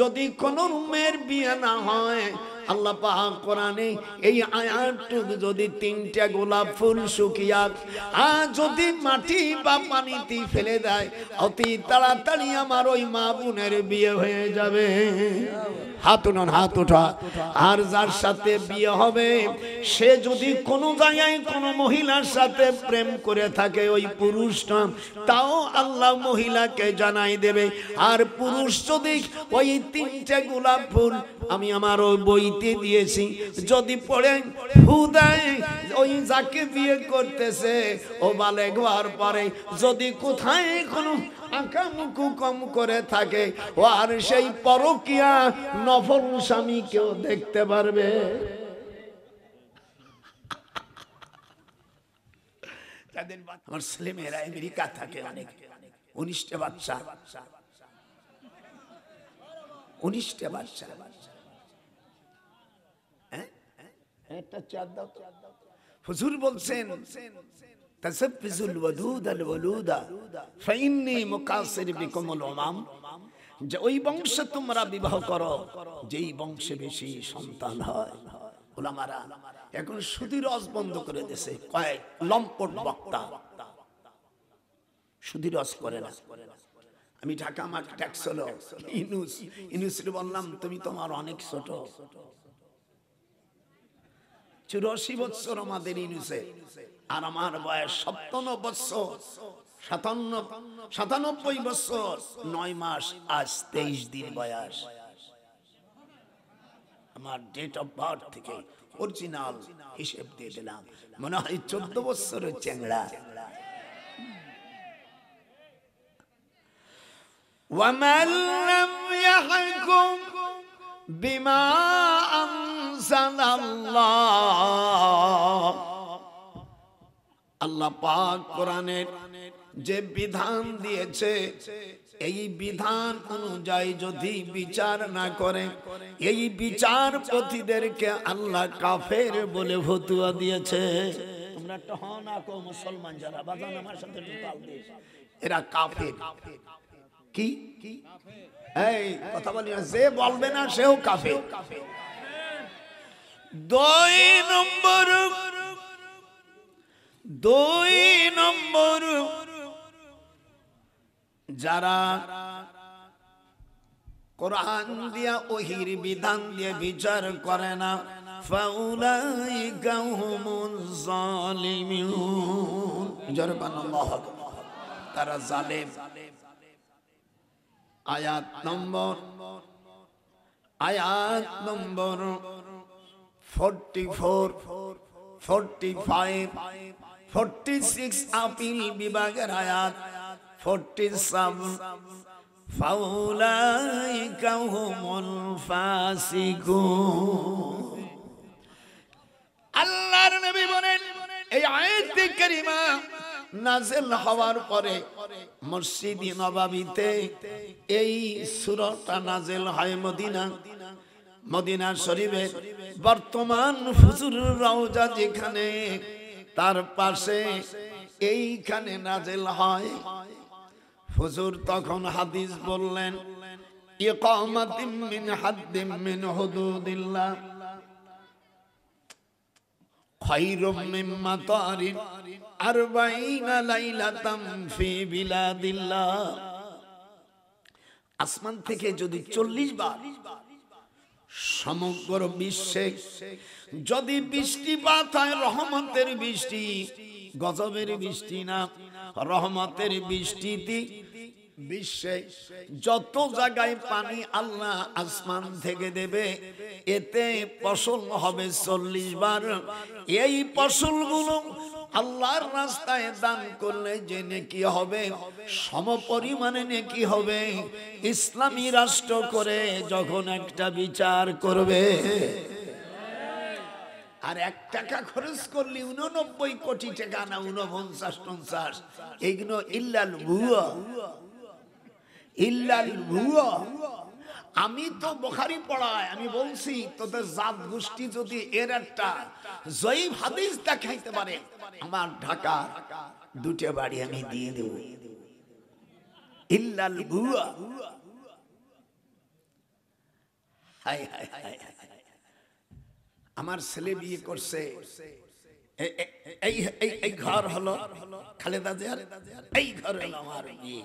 যদি কোন মেয়ের বিয়ে না হয়, আল্লাহ পাক কোরআনে এই আয়াতটুকু যদি 3টা গোলাপ ফুল শুকিয়ে আর যদি মাটি বা পানিতে ফেলে দেয়, অতি তাড়াতাড়ি আমার ওই মা বোনের বিয়ে হয়ে যাবে। হাত উঠান, হাত ওঠা। আর যার সাথে বিয়ে হবে সে যদি কোনো জায়গায় কোনো মহিলার সাথে প্রেম করে থাকে, ওই পুরুষটা তাও আল্লাহ মহিলাকে জানাই দেবে। আর পুরুষ যদি ওই 3টে গোলাপ ফুল আমি আমার ওই বইতে দিয়েছি যদি পড়ে ফু দেয়, ওই যাকে বিয়ে করতেছে ও বালেগ হওয়ার পরে যদি কোথায় কোনো আঁকামুকু কম করে থাকে, ও আর সেই পরকিয়া নফল স্বামীকেও দেখতে পারবে। আমার ছেলে মেয়েরা আমেরিকা থাকে অনেক, 19টা বাচ্চা, 19টা বাচ্চা। হুজুর বলছেন তাসাব্বিজুল ওয়াদুদ আল ওয়ালুদা ফাইন্নী মুকাসির বিকুমুল উমাম, যে ওই বংশে তোমরা বিবাহ করো যেই বংশে বেশি সন্তান হয়। উলামারা এখন সুদী রস বন্ধ করে দিয়েছে, কয়েক লম্পট বক্তা সুদী রস করে না। আমি ঢাকা, আমার ট্যাক্স হলো ইনুস বললাম তুমি তোমার অনেক ছোট, 84 বছর আমাদের ইনুসে, আর আমার বয়স 57 বছর, 97 বছর 9 মাস, আজ 23 দিন বয়স। আমার ডেট অফ বার্থ থেকে অরিজিনাল হিসেব দিয়ে দিলাম, মনে হয় 14 বছরের চ্যাংড়া। وَمَنْ لَمْ يَحْكُمْ بِمَا أَنزَلَ اللَّهُ, আল্লাহ পাক কোরআনের যে বিধান দিয়েছে এই বিধান অনুযায়ী যদি বিচার না করে, এই বিচারপতিদেরকে আল্লাহ কাফের বলে ফতোয়া দিয়েছে। তোমরা একটা হনা কো মুসলমান যারা বাজান আমার সাথে টোটাল দিস, এরা কাফের। কি এই কথা বলি না, যে বলবে না সেও কাফের। 2 নম্বর যারা কোরআন দিয়া ওহির বিধান দিয়ে বিচার করে না, ফাউলাইকা হুমুজ জালিমুন, জারবানাল্লাহু, তারা জালেম। আয়াত নম্বর 44, 45, 46 আপিল বিভাগের আয়াত 47, ফাউলাইকা হুমুল ফাসিকুন। আল্লাহর নবী বলেন এই আয়াতে কারিমা নাযিল হওয়ার পরে মসজিদে নববীতে এই সূরাটা নাযিল হয় মদিনা শরীফে। বর্তমান হুজুর রওজা যেখানে তার পাশে এইখানে নাযিল হয়। হুজুর তখন হাদিস বললেন, ইকামাতিন মিন হাদ্দিন মিন হুদুদিল্লাহ খায়রুম মিন মাতারিন 40 লাইলাতাম ফি বিলাদিল্লাহ। আসমান থেকে যদি 40 বার সমগ্র বিশ্বে যদি বৃষ্টিপাত হয়, রহমতের বৃষ্টি, গজবের বৃষ্টি না, রহমতের বৃষ্টিতে বিশ্বে যত জায়গায় পানি আল্লাহ আসমান থেকে দেবে, এতে ফসল হবে 40 বার। এই ফসলগুলো আল্লাহর রাস্তায় দান করলে যে নেকি হবে, সমপরিমাণে নেকি হবে। ইসলামী রাষ্ট্র করে যখন একটা বিচার করবে, আর 1 টাকা খরচ করলে 89 কোটি টাকা না 49-50, এইগুলো ইল্লাল ভুয়া। আমি তো বুখারী পড়াই, আমি বলছি তোদের জাত গোষ্ঠী যদি এর একটা জয়ীফ হাদিস দেখাইতে পারে, আমার ঢাকা 2টা বাড়ি আমি দিয়ে দেব। ইল্লাল ভুয়া। হায় হায় হায়, আমার ছেলে বিয়ে করছে, এই ঘর হলো খালেদা জিয়ার, এই ঘর হলো আমার বিয়ে।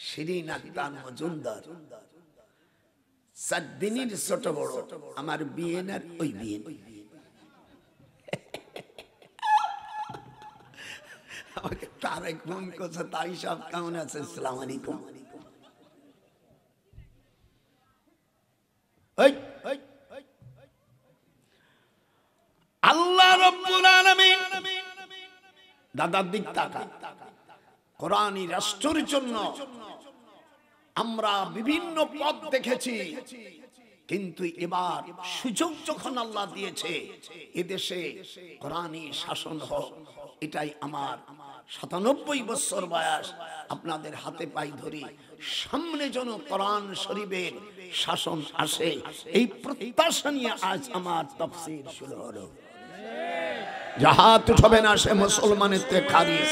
শিরিন আক্তার মজুমদার 4 দিনের ছোট বড়, আমার বিয়ে না ওই বিয়ে। আমাকে তারেক ফোন করছে, তাই সব কেমন আছে, আসসালামু আলাইকুম। আল্লাহ রাব্বুল আলামিন দাদার দিক তাকা, কোরআনী রাষ্ট্রের জন্য আমরা বিভিন্ন পথ দেখেছি, কিন্তু এবার সুযোগ যখন আল্লাহ দিয়েছে এদেশে কোরআনী শাসন হোক, এটাই আমার 97 বছর বয়স, আপনাদের হাতে পাই ধরি, সামনে যেন কোরআন শরীফের শাসন আসে, এই প্রত্যাশা নিয়ে আজ আমার তাফসীর শুরু হলো। জাহাত উঠবে না সে মুসলমানের তে খারিজ,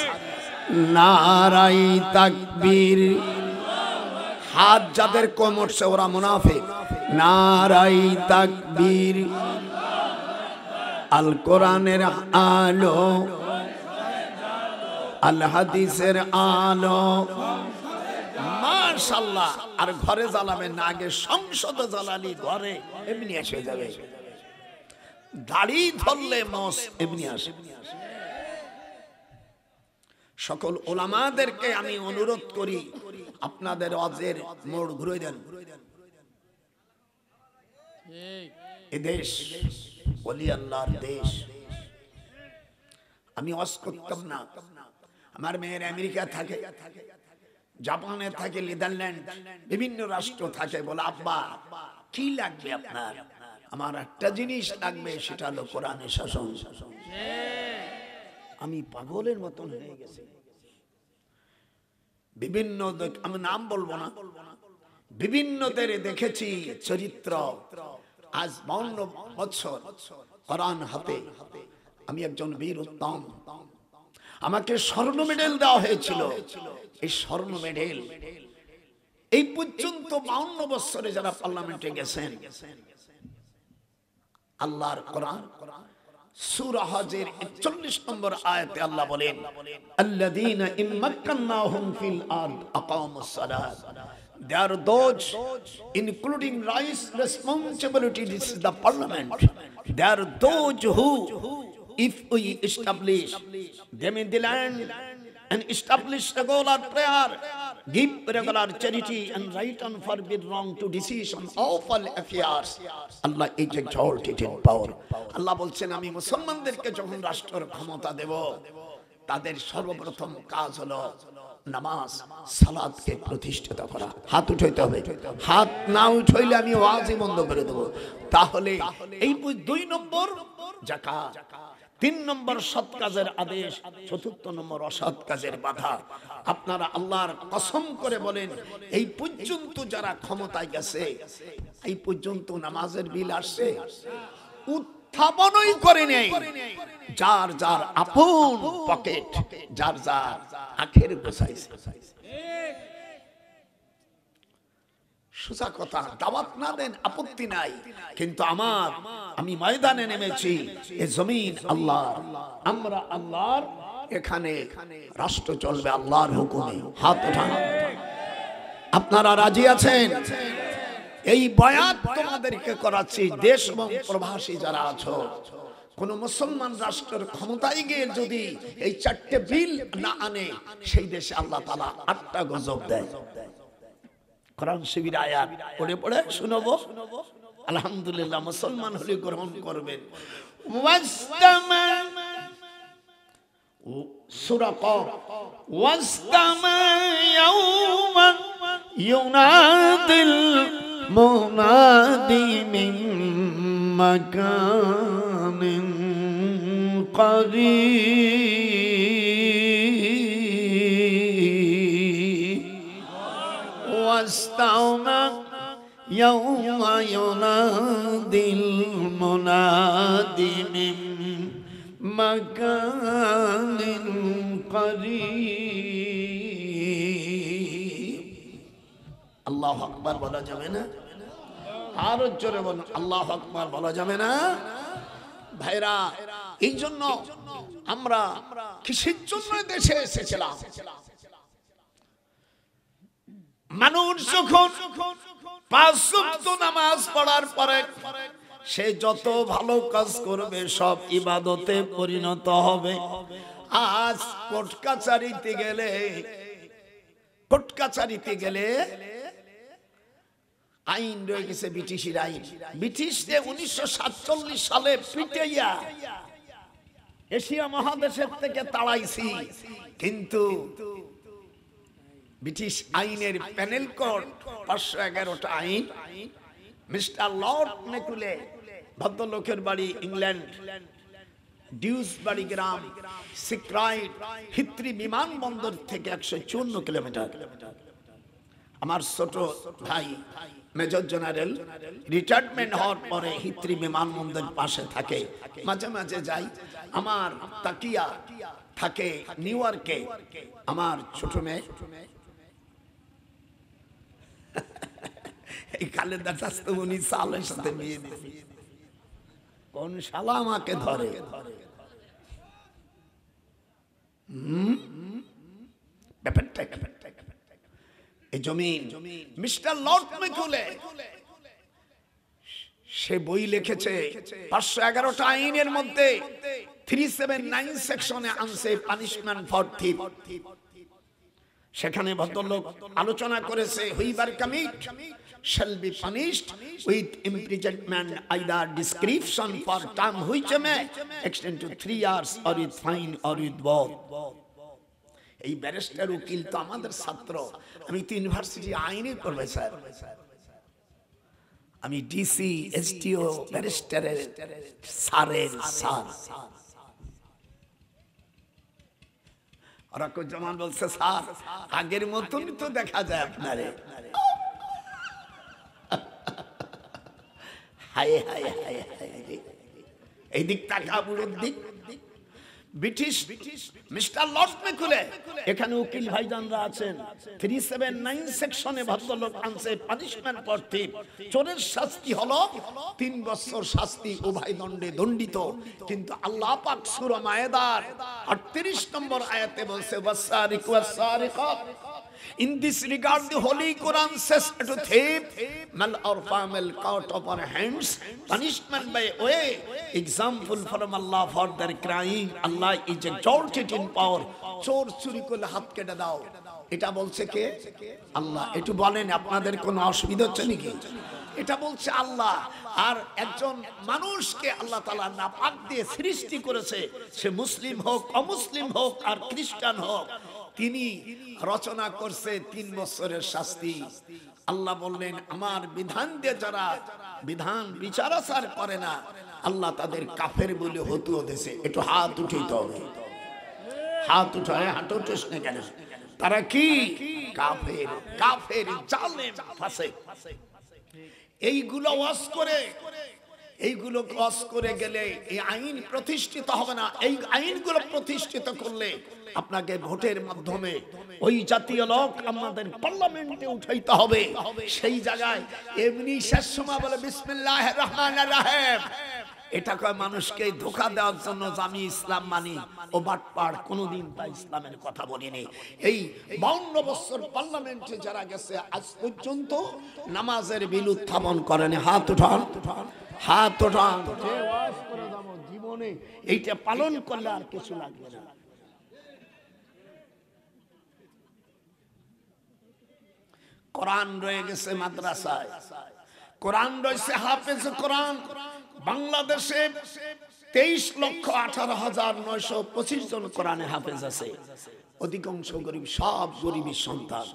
নারাই তাকবীর। হাত যাদের কোমরছে ওরা মুনাফিক। নারাই তাকবীর। আল কোরআনের আলো, আল হাদিসের আলো, মাশাআল্লাহ। আর ঘরে জ্বালাবেন না, আগে সংসদে জ্বালালি, ঘরে এমনি এসে যাবে। দাড়ি ধরলে মস এমনি আসে। সকল ওলামাদেরকে আমি অনুরোধ করি, আপনাদের ওয়াজের মোড় ঘুরে দেন। এদেশ ওলি আল্লাহর দেশ। আমি ওয়াজ করতাম না, আমার মেয়ের আমেরিকা থাকে, জাপানে থাকে, নেদারল্যান্ড, বিভিন্ন রাষ্ট্র থাকে। বলে আব্বা কি লাগবে আপনার? আমার একটা জিনিস লাগবে, সেটা হলো কোরআনের শাসন। আমি পাগলের মতন হয়ে গেছি। বিভিন্ন, আমি নাম বলবো না, বিভিন্নদের দেখেছি চরিত্র। আজ 52 বছর কোরআন হাতে, আমি একজন বীর উত্তম। আমাকে স্বর্ণ মেডেল দেওয়া হয়েছিল। এই স্বর্ণ মেডেল এই পর্যন্ত 52 বছরে যারা পার্লামেন্টে গেছেন, আল্লাহর কোরআন সূরা হজের 41 নম্বর আয়াতে আল্লাহ বলেন, আল্লাযীনা ইম্মাক্কান্নাহুম ফিল আরদ আকামুস সালাত। There are those, including rights, responsibility. This is the parliament. There are those who, if we establish them in the land and establish regular prayer, give regular charity and right and forbid wrong to decision of all affairs, Allah is exalted in power. Allah বলছেন, আমি মুসলমানদেরকে যখন রাষ্ট্রের ক্ষমতা দেব, তাদের সর্বপ্রথম কাজ হলো নামাজ সালাতকে প্রতিষ্ঠিত করা। হাত উঠাইতে হবে, হাত না উঠাইলে আমি ওয়াজই বন্ধ করে দেব। তাহলে এই 2 নম্বর যাকাত, 3 নম্বর সৎ কাজের আদেশ, 4 নম্বর অসৎ কাজের বাধা। আপনারা আল্লাহর কসম করে বলেন, এই পর্যন্ত যারা ক্ষমতায় গেছে, এই পর্যন্ত নামাজের বিল আসছে? উত্থাপনই করে নেই। যার যার আপন পকেট, যার যার আখের গোছাইছে। সোজা কথা, দাওয়াত না দেন আপত্তি নাই, কিন্তু আমি ময়দানে নেমেছি, এই জমিন আল্লাহর, আমরা আল্লাহর, এখানে রাষ্ট্র চলবে আল্লাহর হুকুমে। হাত ওঠান। আপনারা রাজি আছেন? এই বয়াত তোমাদেরকে করাচ্ছি, দেশ এবং প্রবাসী যারা আছো, কোন মুসলমান রাষ্ট্রের ক্ষমতায় গিয়ে যদি এই 4টে বিল না আনে, সেই দেশে আল্লাহ তাআলা 8টা গজব দেয়। কোরআন শিবির আয়াত পড়ে পড়ে শুনবো। আলহামদুলিল্লাহ, মুসলমান হলে গ্রহণ করবেন। ওয়াসতামা, সূরা কফ, ওয়াসতামা ইয়াওমা ইউনাদিল মুনাদি মিন মাকানিন করিব। ওয়াসতামা ইয়াওমা ইউনাদিল মুনাদি মিন মাকানিন করিব। আল্লাহু আকবার বলা যাবে না? আরো জোরে বলুন, আল্লাহু আকবার বলা যাবে না? ভাইরা, এই জন্য আমরা কিসের জন্য দেশে এসেছিলাম? মানুষ যখন 5 ওয়াক্ত নামাজ পড়ার পরে সে যত ভালো কাজ করবে সব ইবাদতে পরিণত হবে। আজ কোর্ট কাছারিতে গেলে আইন রয়ে গেছে ব্রিটিশের আইন। ব্রিটিশে 1947 সালে পিটাইয়া এশিয়া মহাদেশের থেকে তাড়াইছি, কিন্তু ব্রিটিশ আইনের প্যানেল কোড 511টা আইন মিস্টার লর্ড মেকুলে, ভদ্রলোকের বাড়ি ইংল্যান্ড, ডিউসবারি গ্রাম, সিক্রাইট, হিথ্রি বিমানবন্দর থেকে 154 কিলোমিটার। আমার ছোট ভাই মেজর জেনারেল রিটায়ারমেন্ট হওয়ার পরে হিথ্রি বিমানবন্দরের পাশে থাকে, মাঝে মাঝে যাই। আমার তাকিয়া থাকে নিউ ইয়র্কে। আমার ছোট মেয়ে এই খালেদা স্বাস্থ্যমণি সালের সাথে বিয়ে দিয়েছে। কোন শালা আমাকে ধরে? ব্যাপারটা এই জমিন মিস্টার লর্ড মেকুলে সে বই লিখেছে 511টা আইনের মধ্যে 379 সেকশনে আনছে পানিশমেন্ট ফর থিফ। সেখানে ভদ্রলোক আলোচনা করেছে whoever commit shall be punished with imprisonment, either description for term which may extend to 3 years or with fine or with both. এই ব্যারিস্টার উকিল তো আমাদের ছাত্র। আমি তো ইউনিভার্সিটি আইনের প্রফেসর। আমি ডিসি এসটিও ব্যারিস্টারের স্যারের স্যার। জামান বলছে স্যার আগের মতন তো দেখা যায় আপনারে। হায় হায় হায় হায়, এই দিক তাকা বুড়োর দিক। ব্রিটিশ মিস্টার লর্ড মেকুলে, এখানে উকিল ভাইজানরা আছেন, 379 সেকশনে ভদ্রলোক আনছে পানিশমেন্ট ফর থিফ। চোরের শাস্তি হলো 3 বছর শাস্তি, উভয় দণ্ডে দণ্ডিত। কিন্তু আল্লাহ পাক সূরা মায়েদার 38 নম্বর আয়াতে বলছে ওয়াসারিকু ওয়াসারিকাত। In this regard, the Holy Quran says to thief, mal or famil cut off our hands, punishment by way, example from Allah for their crying. Allah is exalted in power. চোর চুরি করলে হাত কেটে দাও, এটা বলছে কে? আল্লাহ। একটু বলেন আপনাদের কোনো অসুবিধা হচ্ছে নাকি? এটা বলছে আল্লাহ। আর একজন মানুষকে আল্লাহ তাআলা নাপাক দিয়ে সৃষ্টি করেছে, সে মুসলিম হোক, অমুসলিম হোক, আর খ্রিস্টান হোক, তিনি রচনা করছে 3 বছরের শাস্তি। আল্লাহ বললেন আমার বিধান দিয়ে যারা বিধান বিচারাচার করে না, আল্লাহ তাদের কাফের বলে হতুও দিয়েছে। একটু হাত উঠাইতে হবে, হাত উঠায়, হাত উঠিস না কেন? তারা কি? কাফের, কাফের, জালেম, ফাসিক। এইগুলো ওয়াজ করে, এইগুলো ওয়াজ করে গেলে এই আইন প্রতিষ্ঠিত হবে না। এই আইনগুলো প্রতিষ্ঠিত করলে আপনাকে ভোটের মাধ্যমে ওই জাতীয় লোক আমাদের পার্লামেন্টে উঠাইতে হবে। সেই জায়গায় এমনি শেষ সময় বলে বিসমিল্লাহির রহমানির রহিম, এটা কয় মানুষকে ধোঁকা দেওয়ার জন্য আমি ইসলাম মানি। ও বাটপাড়, কোনোদিন তা ইসলামের কথা বলিনি। এই 52 বছর পার্লামেন্টে যারা গেছে আজ পর্যন্ত নামাজের বিল উত্থাপন করেনি। হাত উঠান, হাত উঠান। জীবনে এইটা পালন করলে আর কিছু লাগবে না। কোরআন রয়ে গেছে মাদ্রাসায়, কোরআন রয়েছে হাফেজ কোরআন। বাংলাদেশে 23,18,925 জন কোরআনে হাফেজ আছে। অধিকাংশ গরিব, সব গরিবের সন্তান।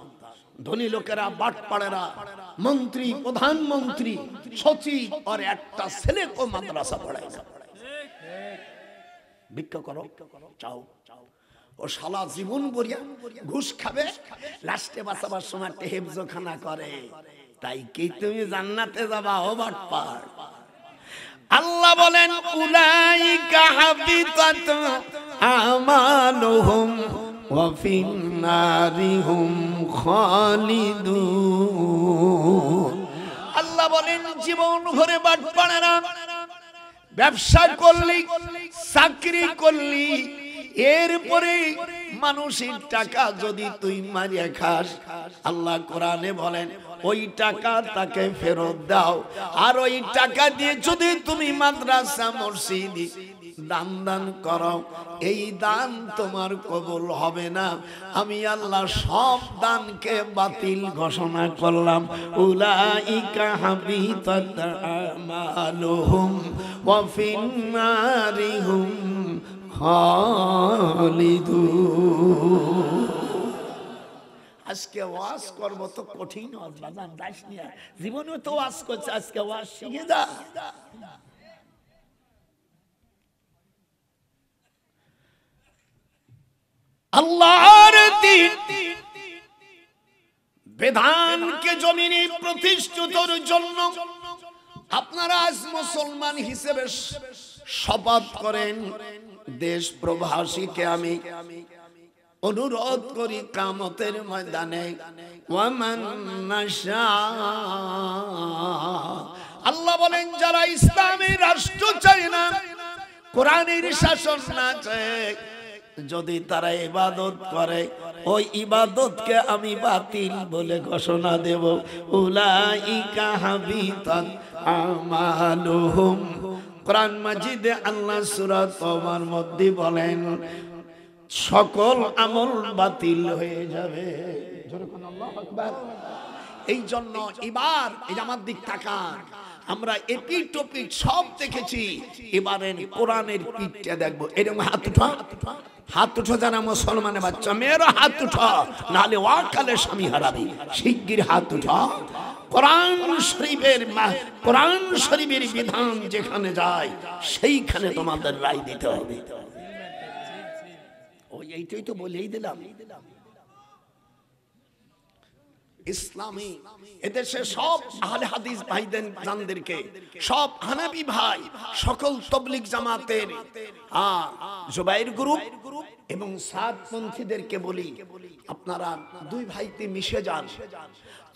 ধনী লোকেরা, বাটপাড়েরা, মন্ত্রী, প্রধানমন্ত্রী, সচিব, আর একটা ছেলেকে মাদ্রাসা পড়ায় না। ভিক্ষা করো, চাও। ও শালা জীবন বরিয়া ঘুষ খাবে, লাস্টে বাঁচাবার সময় হেফজখানা করে। তাই কি তুমি জান্নাতে যাবা? ও বাটপাড়। আল্লাহ বলেন উলাইকা হাবিতাত আমালুহুম ওয়া ফিন নারিহুম খালিদুন। আল্লাহ বলেন জীবন ভরে বাটপাড়েরা ব্যবসা করলি, চাকরি করলি, এরপরে মানুষের টাকা যদি তুই মারিয়া খাস, আল্লাহ কোরআনে বলেন ওই টাকা তাকে ফেরত দাও। আর ওই টাকা দিয়ে যদি তুমি মাদ্রাসা মসজিদ দান করো, এই দান তোমার কবুল হবে না। আমি আল্লাহ সব দানকে বাতিল ঘোষণা করলাম। উলাইকা হাবিতাত আমালুহুম ওয়া ফিন্নারিহুম খালিদুন। আজকে ওয়াজ করব তো কঠিন ওয়াজ, বাজান দাস নিয়ে জীবনে তো ওয়াজ করছে, আজকে ওয়াজ শিখে যা। আল্লাহর দ্বীন বিধানকে জমিনে প্রতিষ্ঠিতর জন্য আপনারা আজ মুসলমান হিসেবে শপথ করেন। দেশ প্রবাসীকে আমি অনুরোধ করি কিয়ামতের ময়দানে ওয়ামান নাশা, আল্লাহ বলেন যারা ইসলামী রাষ্ট্র চায় না, কোরআনের শাসন না চায়, যদি তারা ইবাদত করে, ওই ইবাদতকে আমি বাতিল বলে ঘোষণা দেব। উলাইকা হাবিতাত আমালুহুম। কোরআন মাজিদে আল্লাহ সূরা তওবার মধ্যে বলেন সকল আমল বাতিল হয়ে যাবে। জোরে কোন আল্লাহু আকবার। এই জন্য এবার এই আমার দিক তাকান, আমরা এপিট টপিক সব দেখেছি, এবারে কোরআনের পিঠটা দেখবো। এরকম হাত উঠা, হাত উঠো যারা মুসলমানের বাচ্চা মেয়েরা হাত উঠা, নাহলে ওয়াকালে স্বামী হারাবি। শিগগির হাত উঠা। কোরআন শরীফের কোরআন শরীফের বিধান যেখানে যায় সেইখানে তোমাদের রায় দিতে হবে। ওই এইটাই তো বলেই দিলাম। ইসলামী এদেশে সব আহলে হাদিস ভাইদের জানদেরকে, সব হানাফি ভাই, সকল তাবলীগ জামাতের জুবাইর গ্রুপ এবং সাদপন্থীদেরকে বলি, আপনারা দুই ভাইতে মিশে যান।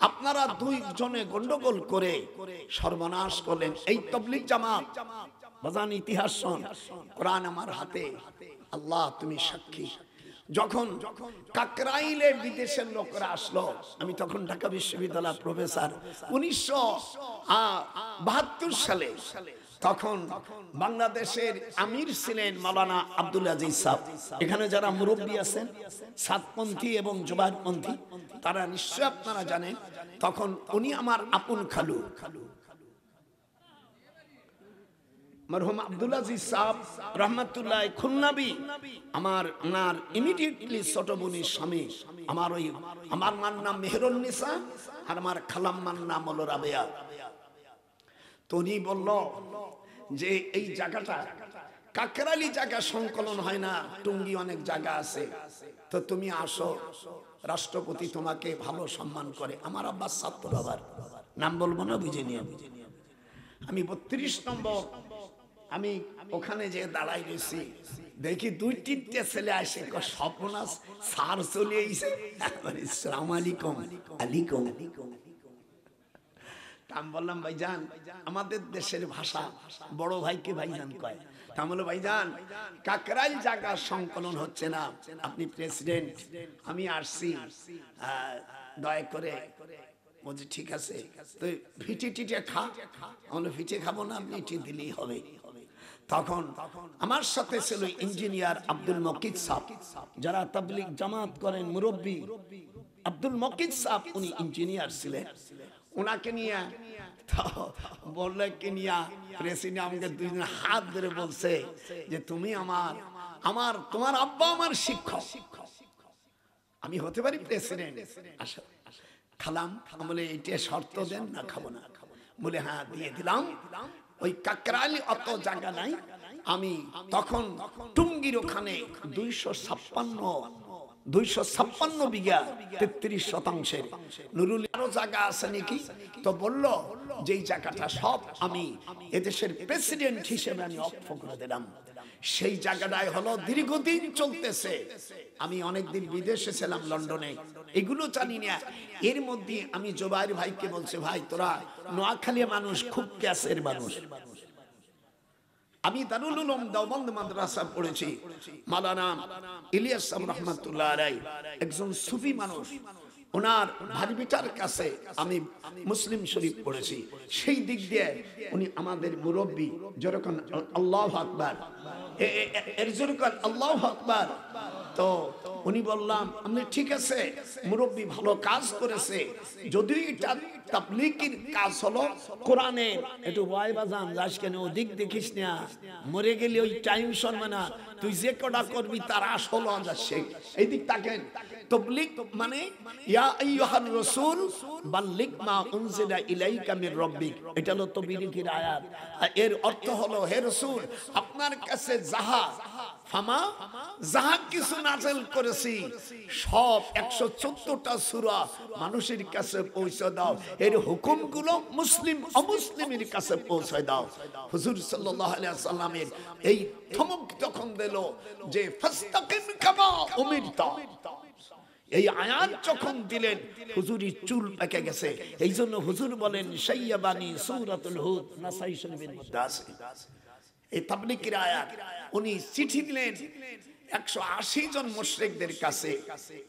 আপনারা দুই জনে গন্ডগোল করে সর্বনাশ করলেন এই তাবলীগ জামাত। বাজান ইতিহাস শোন, কোরআন আমার হাতে, আল্লাহ তুমি সাক্ষী। যখন কাকরাইলে বিদেশের লোকরা আসলো, আমি তখন ঢাকা বিশ্ববিদ্যালয় প্রফেসর, 1972 সালে, তখন বাংলাদেশের আমির ছিলেন মাওলানা আব্দুল আজিজ সাহেব। এখানে যারা মুরব্বী আছেন সাতপন্থী এবং জুবাইরপন্থী, তারা নিশ্চয় আপনারা জানেন, তখন উনি আমার আপন খালু মরহুম আব্দুল আজিজ সাহেব রহমাতুল্লাহ খুলনাবি, আমার ওনার ইমিডিয়েটলি ছোট বোনের স্বামী। আমার মার নাম মেহেরুন নিসা আর আমার খালাম্মার নাম হলো রাবেয়া। তো উনি বলল যে এই জায়গাটা কাকরাইলি জায়গা সংকলন হয় না, টুঙ্গি অনেক জায়গা আছে, তো তুমি আসো, রাষ্ট্রপতি তোমাকে ভালো সম্মান করে। আমার আব্বা ছাত্র, বাবার নাম বলবো না, বুঝে নিয়ে। আমি 32 নম্বর আমি ওখানে যে দাঁড়াই রয়েছি, দেখি 2-3টে ছেলে আসে, সর্বনাশ সার চলে এসে আসসালামু আলাইকুম আলাইকুম। আমি বললাম ভাইজান, আমাদের দেশের ভাষা বড় ভাইকে ভাইজান কয়। তা বললো ভাইজান কাকরাইল জায়গা সংকলন হচ্ছে না, আপনি প্রেসিডেন্ট, আমি আসছি, দয়া করে। বলছি ঠিক আছে, তো ফিটে টিটে খা। আমরা ফিটে খাবো না, আপনি ইটি দিলেই হবে। তখন আমার সাথে ছিল ইঞ্জিনিয়ার আব্দুল মকিদ সাহেব, যারা তাবলীগ জামাত করেন মুরব্বী। আব্দুল মকিদ সাহেব উনি ইঞ্জিনিয়ার ছিলেন। ওনাকে নিয়ে বললে কি নিয়ে প্রেসিডেন্ট আমাকে 2 দিন হাত ধরে বলছে যে তুমি তোমার আব্বা আমার শিক্ষক, আমি হতে পারি প্রেসিডেন্ট। আচ্ছা খালাম, বলে এটা শর্ত দেন না, খাবো না। বলে হ্যাঁ দিয়ে দিলাম। ওই কাকরাইলে অত জায়গা নাই, আমি তখন টুঙ্গির ওখানে 256 বিঘা 33 শতাংশের নুরুল আরো জায়গা আছে নাকি, তো বলল যে এই জায়গাটা সব আমি এদেশের প্রেসিডেন্ট হিসেবে আমি অক্ষ করে দিলাম। সেই জায়গাটায় হলো দীর্ঘদিন চলতেছে। আমি অনেকদিন বিদেশে ছিলাম, লন্ডনে, এগুলো জানি না। এর মধ্যে আমি জোবাইর ভাইকে বলছি, ভাই তোরা নোয়াখালী মানুষ খুব ক্যাসের মানুষ। আমি দারুল উলুম দেওবন্দ মাদ্রাসা পড়েছি। মাওলানা ইলিয়াস সাহেব রহমাতুল্লাহ আলাইহি একজন সুফি মানুষ, ওনার ভারিবিটার কাছে আমি মুসলিম শরীফ পড়েছি। সেই দিক দিয়ে উনি আমাদের মুরব্বী। যেরকম আল্লাহু আকবার, এর যেরকম আল্লাহু আকবার। তো উনি বললাম, আমি ঠিক আছে, মুরব্বী ভালো কাজ করেছে, যদিও এটা তাবলীগের কাজ হলো কোরআনের। একটু ভয় বাজান যাস কেন, ওদিক দেখিস না, মরে গেলে ওই টাইম শোনবে না। তুই যে কটা করবি তার আসল যাচ্ছে, এই দিক তাকেন। তাবলীগ মানে ইয়া আইয়ুহার রাসূল বাল্লিগ মা উনজিলা ইলাইকা মির রাব্বিক, এটা হলো তাবলীগের আয়াত। এর অর্থ হলো, হে রাসূল, আপনার কাছে যাহা কিছু নাযিল করেছি সব 114টা সূরা মানুষের কাছে পৌঁছে দাও। এর হুকুমগুলো মুসলিম অমুসলিমের কাছে পৌঁছে দাও। হুজুর সাল্লাল্লাহু আলাইহি ওয়াসাল্লামের এই ধমক তখন দিল যে ফাস্তাকিম কামা উমিরতা। এই আয়াত যখন দিলেন, হুজুরি চুল পেকে গেছে। এই জন্য হুজুর বলেন, শাইয়াবানি সূরাতুল হুদ, নাসাই শরীফের মধ্যে আছে এই তাবলীগের আয়াত। উনি চিঠি দিলেন 180 জন মুশরিকদের কাছে।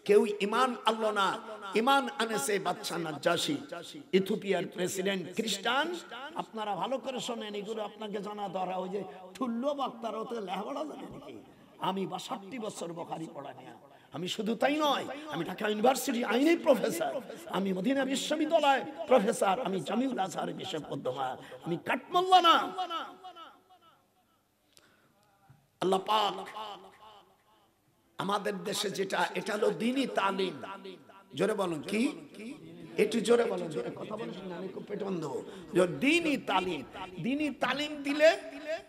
কেউ ঈমান আনলো না, ঈমান আনেছে বাদশা নাজ্জাশী, ইথিওপিয়ার প্রেসিডেন্ট, খ্রিস্টান। আপনারা ভালো করে শোনেন, এগুলো আপনাকে জানা দরকার। ওই যে ঠুল্লো বক্তারা তো লেখাপড়া জানে নাকি? আমি 62 বছর বুখারী পড়া নিয়া। আমি শুধু তাই নয়, আমি ঢাকা ইউনিভার্সিটি আইনের প্রফেসর, আমি মদিনা বিশ্ববিদ্যালয় প্রফেসর, আমি জামিউল আজহার বিশ্ববিদ্যালয়, আমি কাঠমোল্লা না। আল্লাহ পাক আমাদের দেশে যেটা, এটা হলো দ্বীনি তালিম। জোরে বলুন, কি? একটু জোরে বলুন, জোরে কথা বলেন না, আমি খুব পেট বন্ধ। দ্বীনি তালিম, দ্বীনি তালিম দিলে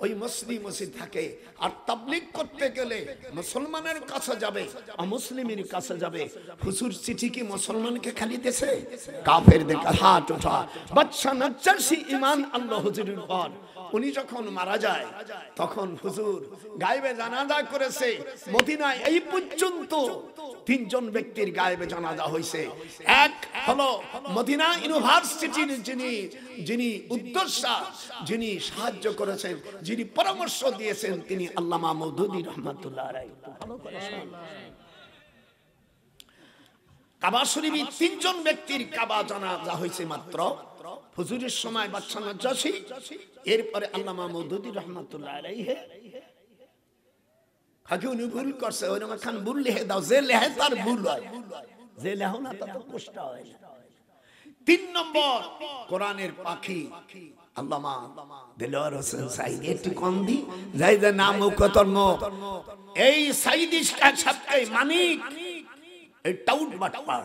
ওই মুসলিম মসজিদ থাকে। আর তাবলীগ করতে গেলে মুসলমানের কাছে যাবে, অমুসলিমের কাছে যাবে। হুজুর চিঠি কি মুসলমানকে খালি দেশে? কাফেরদের হাত ওঠা। বাদশা নাজ্জাশী ঈমান আনলো হুজুরের পর। উনি যখন মারা যায় তখন হুজুর গায়েবে জানাজা করেছে। মদিনায় এই পর্যন্ত 3 জন ব্যক্তির গায়েবে জানাজা হয়েছে। এক হলো মদিনা ইউনিভার্সিটির যিনি উদ্যোক্তা, যিনি সাহায্য করেছেন, যিনি পরামর্শ দিয়েছেন, তিনি আল্লামা মওদুদী রহমাতুল্লাহ আলাইহি। কাবা শরীফে 3 জন ব্যক্তির কাবা জানাজা হয়েছে মাত্র। হুজুরের সময় বাদশা নাজ্জাশী, এরপরে আল্লামা মওদুদী রহমাতুল্লাহ আলাইহি। আগে উনি ভুল করছে, ওই রকম খান ভুল লিখে দাও, যে লেহে তার ভুল হয়, যে লেখো না তার কষ্ট হয় না। 3 নম্বর কোরআনের পাখি আল্লামা দেলোয়ার হোসেন সাইদি। একটু কম দি যাই যে নাম কতর্ম এই সাইদি সাথে মানিক, এই টাউট বাটপার,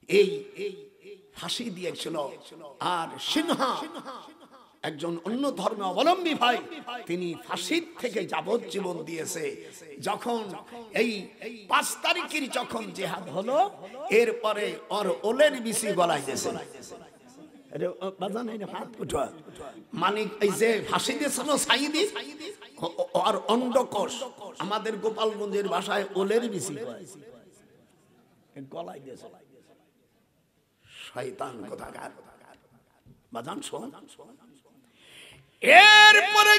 এই ফাঁসি দিয়েছিল। আর সিনহা একজন অন্য ধর্ম অবলম্বী ভাই, তিনি ফাঁসির থেকে যাবজ্জীবন দিয়েছে। যখন এই 5 তারিখের যখন জিহাদ হলো, এরপরে ওর ওলের বিসি গলায় দিয়েছে। মানিক এই যে ফাঁসি দিয়েছিল সাইদি, আর অন্ডকোষ, আমাদের গোপালগঞ্জের ভাষায় ওলের বিসি গলায় দিয়েছে। শয়তান কোথাকার বাজান শোন। এরপরে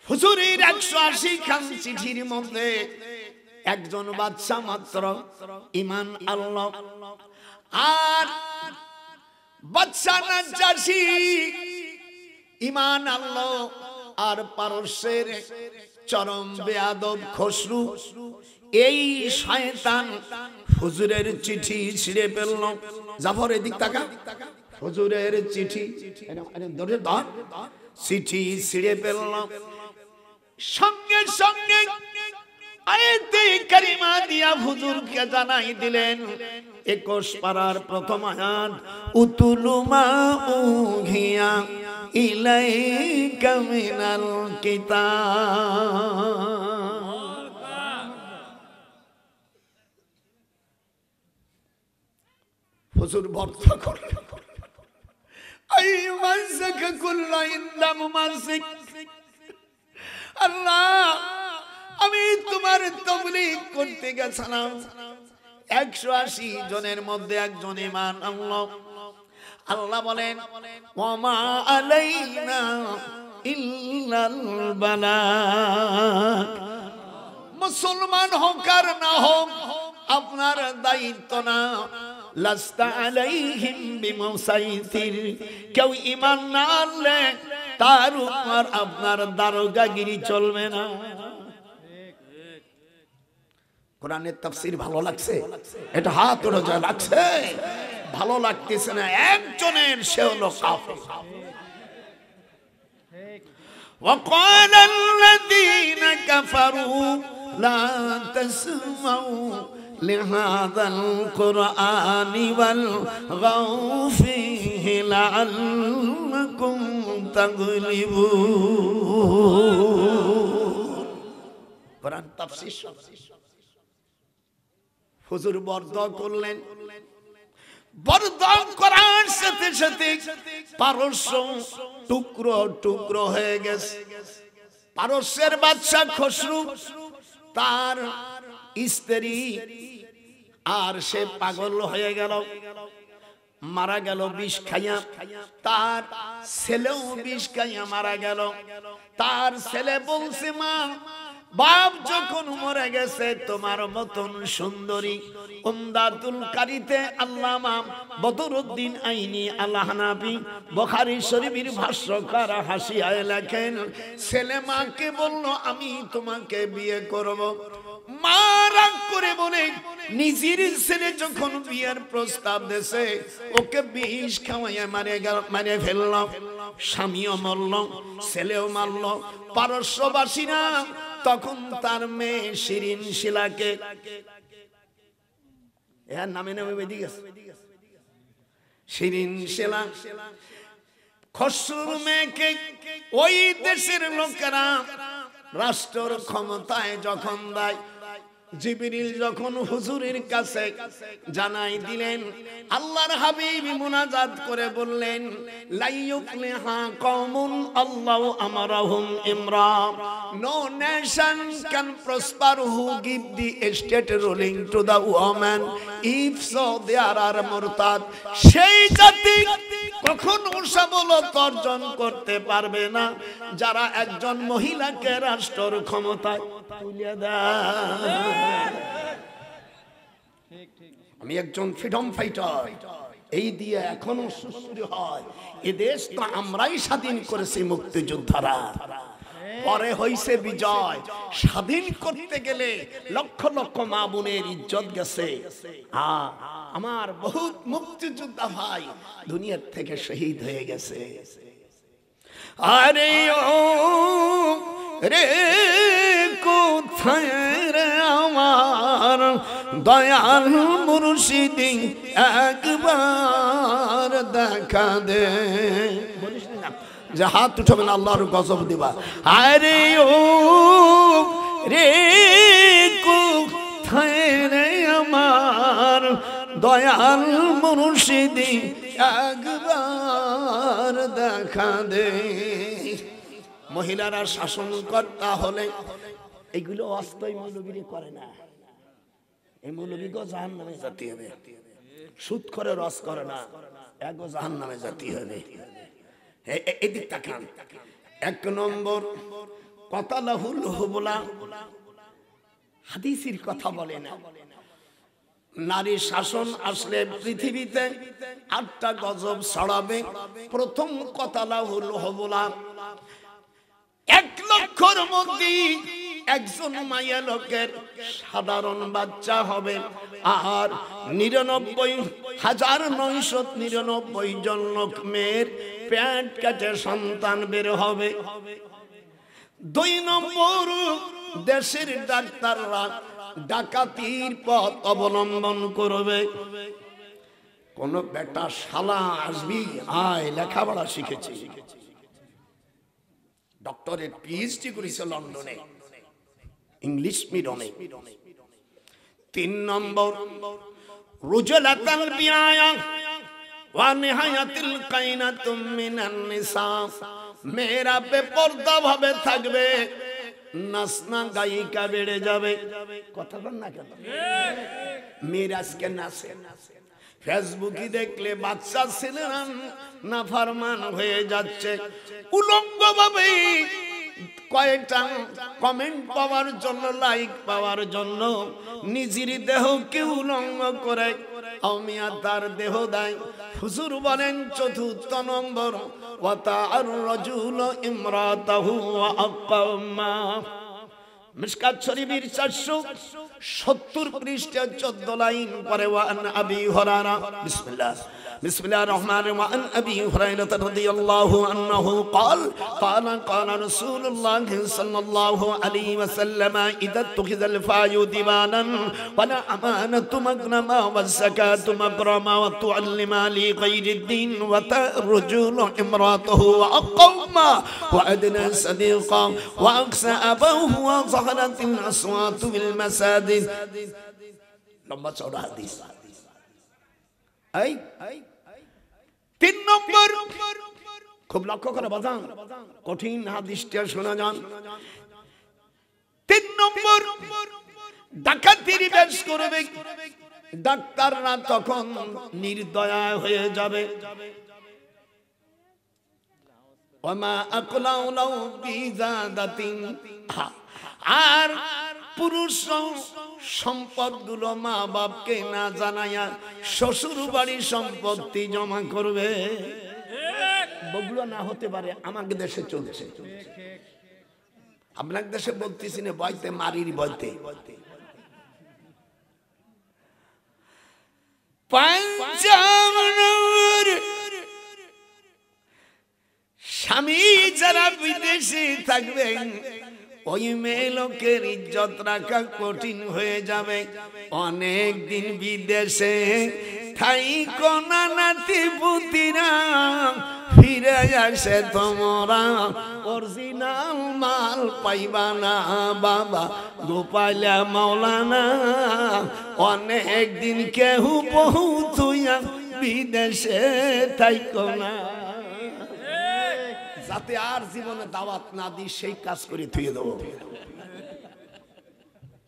হুজুরের 180 খান চিঠির মধ্যে একজন বাদশা মাত্র ঈমান আল্লাহ। আর বাদশা নাজ্জাশী ঈমান আল্লাহ। আর পারস্যের চরম বেয়াদব খসরু, এই শয়তান হুজুরের চিঠি ছিঁড়ে ফেলল। জাফর এদিক তাকা, হুজুরের চিঠি চিঠি ছিঁড়ে ফেলল। সঙ্গে সঙ্গে আয়াতে কারিমা দিয়া হুজুরকে জানাই দিলেন। 21 পারার প্রথম আয়াত, উতুলু মা উহিয়া ইলাইকা মিনাল কিতাব। হুজুর বর্ণনা করলেন, আইয়ুমাসসাকা কুল্লা ইন্দা মুমাসসিক আল্লাহ আমি তোমার তাবলীগ করতে গেছিলাম, 180 জনের মধ্যে একজন ঈমান আনলো। আল্লাহ বলেন ওয়ামা আলাইনা ইল্লাল বালাগ। মুসলমান হোক আর না হোক আপনার দায়িত্ব না। লাস্তা আলাইহিম বিমুসাইতির, কেউ ঈমান না আনলে তার উপর আপনার দারোগাগিরি চলবে না। কোরআনের তাফসীর ভালো লাগছে? এটা হাত উঠে যায় লাগছে, ভালো লাগতেছে না একজনের, সে হলো কাফের। وقال الذين كفروا لا تسمعوا لهذا القرآن والغوا فيه لعلكم تغلبون। কোরআন তাফসীর হুজুর বর্দ করলেন, বরদান করার সাথে সাথে পারস্য টুকরো টুকরো হয়ে গেছে। পারস্যের বাদশা খসরু, তার স্ত্রী আর সে পাগল হয়ে গেল, মারা গেল বিষ খাইয়া। তার ছেলেও বিষ খাইয়া মারা গেল। তার ছেলে বলছে, মা বাপ যখন মরে গেছে তোমার মতন সুন্দরী উমদাতুল কারিতে আল্লামা বদরুদ্দিন আইনি আল হানাফি বুখারী শরীফের ভাষ্যকার হাসিয়ায় লেখেন, ছেলে মাকে বলল আমি তোমাকে বিয়ে করব। মা রাগ করে বলে নিজের ছেলে যখন বিয়ের প্রস্তাব দেছে ওকে বিষ খাওয়াইয়া মারে ফেলল। স্বামীও মরল, ছেলেও মারল। পারস্যবাসীরা তখন তার মেয়ে শিরিন শিলাকে, এর নামে নামে বেঁধে গেছে শিরিন শিলা, খসরুর মেয়েকে ওই দেশের লোকেরা রাষ্ট্রের ক্ষমতায় যখন দেয়, জিবরিল যখন হুজুরের কাছে জানাই দিলেন, আল্লাহর হাবিব মুনাজাত করে বললেন, লাইয়ুফলিহা কওমুন আল্লাহু আমারাহুম ইমরা, no nation can prosper who give the state ruling to the woman if so they are মুরতাদ। সেই জাতি কখনো সফলতা অর্জন করতে পারবে না যারা একজন মহিলাকে রাষ্ট্রের ক্ষমতায় তুলে দেয়। আমি একজন ফ্রিডম ফাইটার, এই দিয়ে এখনো সুশ্রী হয়। এ দেশ তো আমরাই স্বাধীন করেছি মুক্তিযোদ্ধারা, পরে হইছে বিজয়। স্বাধীন করতে গেলে লক্ষ লক্ষ মা বোনের ইজ্জত গেছে। আমার বহুত মুক্তিযোদ্ধা ভাই দুনিয়ার থেকে শহীদ হয়ে গেছে। আরে ও রে কোথায় রে আমার দয়াল মুর্শিদি একবার দেখা দে। যে হাত উঠাবে না আল্লাহর গজব দিবা। আরে ও রে কোথায় রে আমার দয়াল মুর্শিদি একবার দেখা দে। মহিলারা শাসনকর্তা হলে এগুলো অস্থায়ী মৌলবীরে করে না। এই মৌলবীগো জাহান্নামে যেতে হবে। সুদ করে রস করে না, এগো জাহান্নামে যেতে হবে। এদিক তাকান। 1 নম্বর কতালাহুল হুবলা, হাদিসের কথা বলে না। নারী শাসন আসলে পৃথিবীতে 8টা গজব ছড়াবে। প্রথম কতালাহুল হুবলা, 1 লক্ষর মধ্যে একজন মায়া লোকের সাধারণ বাচ্চা হবে, আর 99,999 জন লোক মেয়ের পেট কেটে সন্তান বের হবে। 2 নম্বর দেশের ডাক্তাররা ডাকাতির পথ অবলম্বন করবে। কোন বেটা শালা আসবি, আয় লেখাপড়া শিখেছি, ডক্টরেট পিএইচডি করেছে লন্ডনে, ইংলিশ মিডিয়ামে। 3 নম্বর রুজলাতাল বিআয়া ওয়া নিহায়াতিল কাইনাতুম মিনান নিসা, মেয়েরা বেপরদা ভাবে থাকবে, নাচনা গায়িকা বেড়ে যাবে। কথা বল না কেন? মেয়েরা আজকে নাচে, ফেসবুকে দেখলে বাচ্চা ছেলেরা নাফরমান হয়ে যাচ্ছে উলঙ্গ ভাবে। কয়েকটা কমেন্ট পাওয়ার জন্য, লাইক পাওয়ার জন্য নিজের দেহকে উলঙ্গ করে আমিয়া তার দেহ দেয়। হুজুর বলেন চতুর্থ নম্বর, ওয়াতা'আর রাজুল ইমরাতাহু ওয়া আকাম্মা। মিশকাত শরীফের 470 পৃষ্ঠা 14 লাইন পরে, ওয়ান আবি হুরায়রা বিসমিল্লাহির রহমানির রহিম, ওয়ান আবি হুরায়রা রাদিয়াল্লাহু আনহু قال قال رسول الله صلى الله عليه وسلم اذا اتخذ الفاي ديوانا ولا امانه مغنما والزكاه مغرما وتعلم لغير الدين وترجل امراته واقوما وادنى صديقا واقسى ابوه وظهرت الاصوات بالمساجد। লম্বা চওড়া হাদিস। এই 3 নম্বর, খুব লক্ষ্য করে বাজান, কঠিন হাদিসটা শোনা যান। 3 নম্বর, ডাকাতির বেশ করবে, ডাক্তাররা তখন নির্দয়া হয়ে যাবে। ওমা আকলাউ লাউ বিজাদাতিন, আর পুরুষ সম্পদগুলো মা বাপকে না জানায়া শ্বশুর বাড়ির সম্পত্তি জমা করবে। বগুলো না হতে পারে, আমাকে দেশে চলছে। আপনার দেশে বলতেছি না, বইতে মারির বইতে। 5 নম্বর, স্বামী যারা বিদেশে থাকবেন ওই মেয়ে লোকের ইজ্জত রাখা কঠিন হয়ে যাবে। অনেক দিন বিদেশে থাইকো না নাতি পুতিরা, ফিরে আসে তোমরা অরিজিনাল মাল পাইবা না বাবা গোপালা মাওলানা। অনেক দিন কেহ বহু তুইয়া বিদেশে থাইকো না, যাতে আর জীবনে দাওয়াত না দিই সেই কাজ করে থুয়ে দেবো।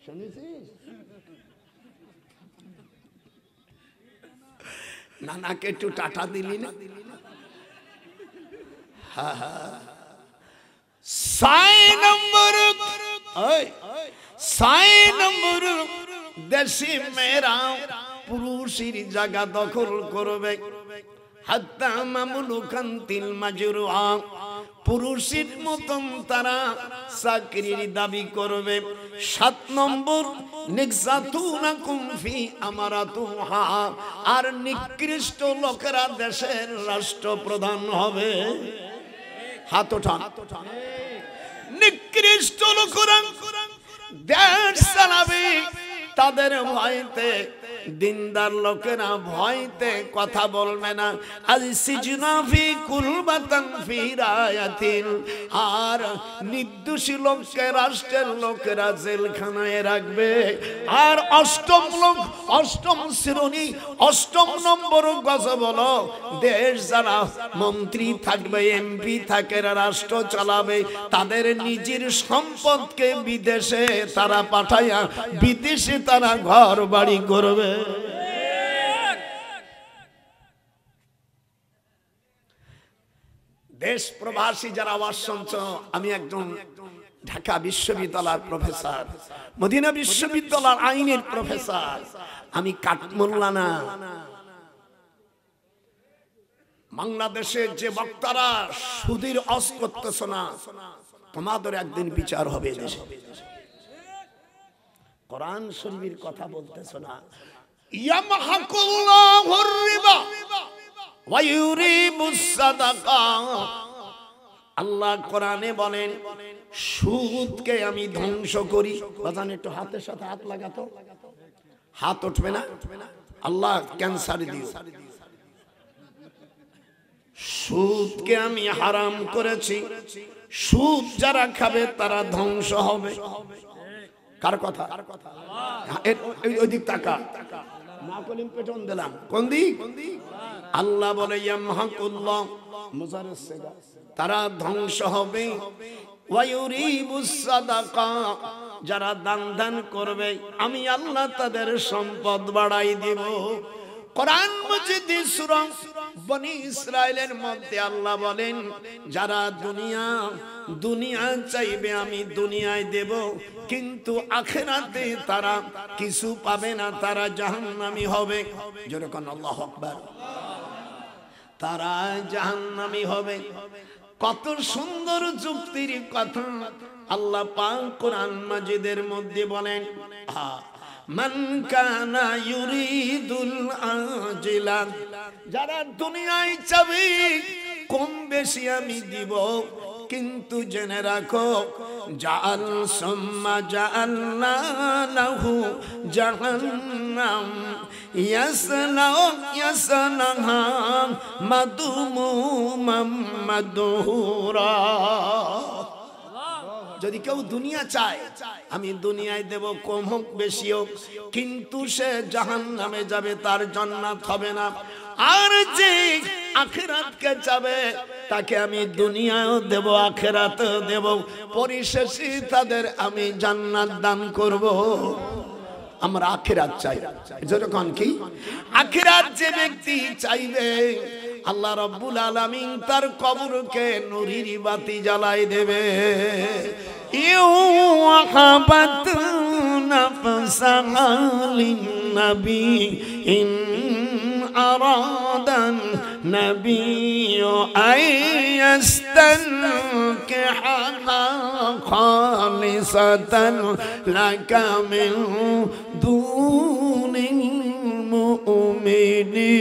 শুনেছিস? নানাকে একটু টাটা দিলি না? 6 নম্বর, 6 নম্বর, দেশি মেয়েরা পুরুষের জায়গা দখল করবে। হাত্তা মামলুকান তিল মাজরুআ, পুরুষের মতন তারা চাকরির দাবি করবে। 7 নম্বর, নিকজাতুনাকুম ফি আমারাতুহা, আর নিকৃষ্ট লোকেরা দেশের রাষ্ট্রপ্রধান হবে। হাত ওঠান। নিকৃষ্ট লোকেরা দেশ চালাবে, তাদের ভয়তে দিনদার লোকেরা ভয়তে কথা বলবে না। আজ সিজনা ফি কুলবাতান ফি রায়াতিন, আর নির্দোষী লোককে রাষ্ট্রের লোকেরা জেলখানায় রাখবে। আর 8ম শ্রেণী 8 নম্বর গজব হলো, দেশ যারা মন্ত্রী থাকবে, এমপি থাকে, রাষ্ট্র চালাবে, তাদের নিজের সম্পদকে বিদেশে তারা পাঠায়া বিদেশে তারা ঘর বাড়ি করবে। দেশ প্রবাসী যারা আওয়াজ শুনছ, আমি একজন ঢাকা বিশ্ববিদ্যালয়ের প্রফেসর, মদিনা বিশ্ববিদ্যালয়ের আইনের প্রফেসর, আমি কাঠমোল্লা না। বাংলাদেশের যে বক্তারা সুদীর অস করতেছ না, তোমাদের একদিন বিচার হবে দেশে। কোরআন শরীফের কথা বলতেছ না, ইয়ামহাকুল্লাহুর রিবা ওয়া ইউরিবুস সাদাকা। আল্লাহ কোরআনে বলেন সুদকে আমি ধ্বংস করি। বাজান একটু হাতের সাথে হাত লাগাতো, হাত উঠবে না, আল্লাহ ক্যান্সার দিও। সুদকে আমি হারাম করেছি, সুদ যারা খাবে তারা ধ্বংস হবে। কার কথা? ওই দিক তাকা, মাকলিম পেটন দিলাম কোন দিক? আল্লাহ বলে ইয়ামহাকুল্লাহ, তারা ধ্বংস হবে। ওয়া ইউরিবুস সাদাকা, যারা দান করবে আমি আল্লাহ তাদের সম্পদ বাড়াই দেব। কোরআন মাজিদে সূরা বনি ইসরাইলের মধ্যে আল্লাহ বলেন, যারা দুনিয়া চাইবে আমি দুনিয়ায় দেব, কিন্তু আখিরাতে তারা কিছু পাবে না, তারা জাহান্নামী হবে। যেরকম আল্লাহু আকবার, তারা জাহান্নামী হবে। কত সুন্দর যুক্তির কথা আল্লাহ পাক কোরআন মাজিদের মধ্যে বলেন, মান কানা ইউরিদুল আজিলা, যারা দুনিয়ায় চাবে কম বেশি আমি দিব, কিন্তু জেনে রাখো জাআল সুম্মা জাআলনা লাহু জাহান্নাম ইয়াসলাহা মাদমুমান মাদহুরা। যদি কেউ দুনিয়া চায় আমি দুনিয়ায় দেব, কম হোক বেশি হোক, কিন্তু সে জাহান্নামে যাবে, তার জান্নাত হবে না। আর যে আখিরাতকে চাবে তাকে আমি দুনিয়াও দেব আখিরাতেও দেব, পরিশেষে তাদের আমি জান্নাত দান করব। আমরা আখিরাত চাই। যখন কি আখিরাত যে ব্যক্তি চাইবে আল্লাহ রাব্বুল আলামিন তার কবরকে নূরের বাতি জ্বালাই দেবে। ইউহাবাত নাফসা লিন নবী ইন আরাদান নবিয়্যু আইয়াস্তানকিহা খালিসাতান লাকা মিন দুনিল মুমিনিন।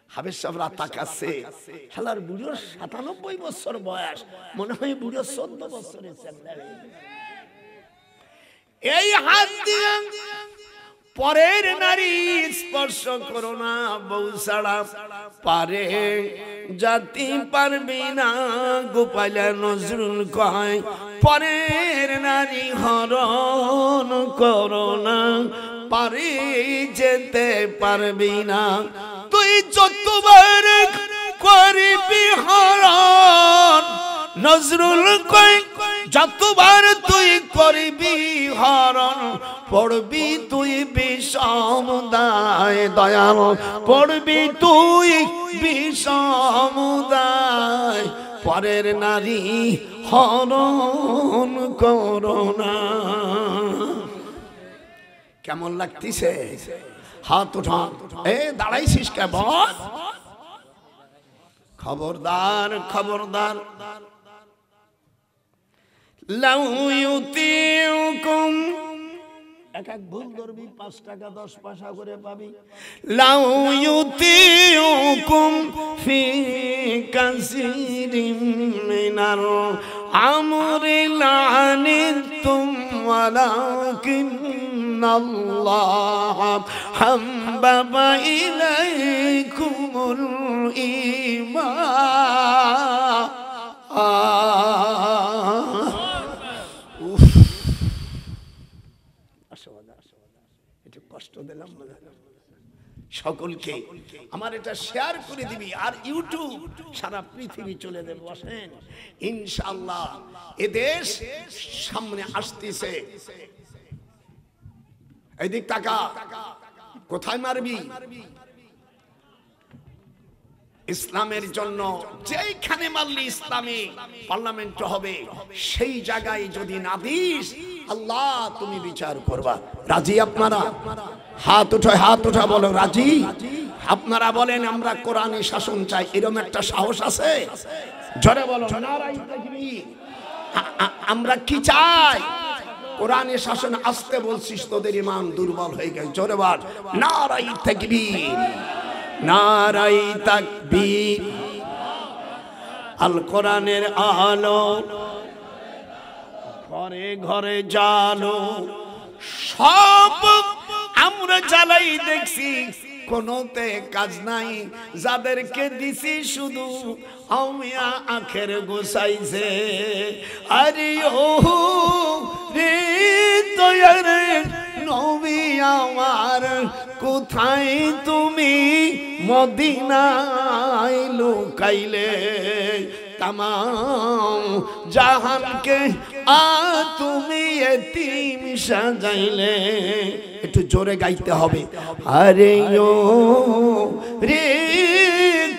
হাবেশ সাহেবরা তাকাচ্ছে, শালার বুড়োর ৯৭ বছর বয়স, মনে হয় বুড়ো ১৪ বছরের ছেলে। এই হাত দিয়ে পরের নারী স্পর্শ করো না, বউ ছাড়া পারে জাতি পারবি না। গোপালা নজরুল কয়, পরের নারী হরণ করো না, পারে যেতে পারবি না। তুই যতবার করবি হরণ, নজরুল কয় যতবার তুই করবি হরণ, পড়বি তুই বিষমদায়। দয়াল, পড়বি তুই বিষমদায়। পরের নারী হরণ করো না। কেমন লাগতেছে? হাত উঠা। দাঁড়াইছিস কেমন? খবরদার, খবরদার। লাউ ইউতিউকুম, এক ভুল ধরবি ৫ টাকা ১০ পয়সা করে পাবি। লাউ ইউতিউকুম ফি কাসিরিম মিনাল আমরি লানিতুম ওয়ালাকিন্নাল্লাহ হাব্বাবা ইলাইকুমুল ঈমান। একটু কষ্ট দিলাম সকলকে। আমার এটা শেয়ার করে দিবি, আর ইউটিউব সারা পৃথিবী চলে দেব। বসেন ইনশাআল্লাহ। এদেশ সামনে আসতেছে। এদিক তাকা, কোথায় মারবি? ইসলামের জন্য যেখানে মারলি ইসলামী পার্লামেন্ট হবে, সেই জায়গায় যদি না দিস আল্লাহ তুমি বিচার করবা। রাজি আপনারা? হাত উঠা, হাত উঠা বলো রাজি। আপনারা বলেন আমরা কোরআনী শাসন চাই, এরকম একটা সাহস আছে? জোরে বলো নারায়ে তাকবীর। আমরা কি চাই? কোরআনী শাসন। আসতে বলছিস, তোদের ঈমান দুর্বল হয়ে গেছে। জোরে বল নারায়ে তাকবীর, নারায়ে তাকবীর। আল কোরআনের আলো ঘরে ঘরে জালো, সব আমরা জ্বালাই দেখছি, কোনোতে কাজ নাই। যাদেরকে দিছি শুধু আমিয়া আখের গোসাইছে। আরে ও রে তয়ার নবী আমার কোথায় তুমি মদিনায় লুকাইলে তামাম জাহানকে তুমি এতিম সাজাইলে। একটু জোরে গাইতে হবে। আরে ও রে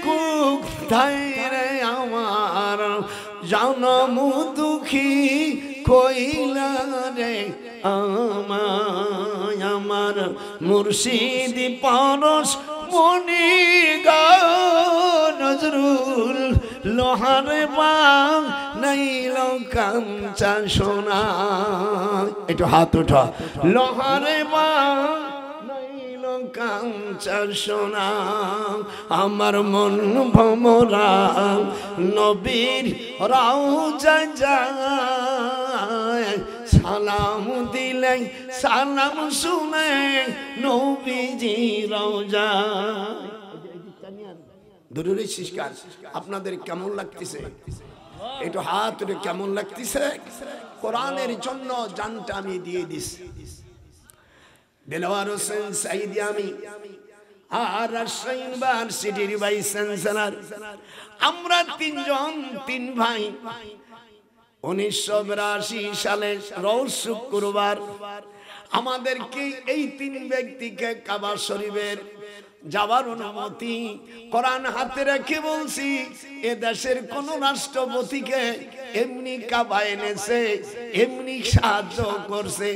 কোথায় রে আমার জনম দুঃখী কইলা রে আমায় আমার মুর্শিদ পরশ মনি গা নজরুল লোহার বাং নাইল কাঞ্চা সোনা। একটু হাত ওঠা। লোহার বাং নাইল কাঞ্চা সোনা আমার মন ভমরা নবীর রওজা যায় সালাম দিলে সালাম শুনে নবীজি রওজা। দরুদ শিশকার আপনাদের কেমন লাগতেছে? একটু হাত ধরে কেমন লাগতেছে? কোরআনের জন্য জানটা আমি দিয়ে দিছি। দেলোয়ার হোসেন সাইদি আমি আর রাজশাহী ইউনিভার্সিটির ভাইস চ্যান্সেলর, আমরা তিনজন তিন ভাই 1982 সালে রোজ শুক্রবার আমাদেরকে এই তিন ব্যক্তিকে কাবা শরীফের যাওয়ার অনুমতি কোরআন হাতে রেখে বলছি এ দেশের কোন রাষ্ট্রপতিকে এমনি কাবা এনেছে, এমনি সাহায্য করছে,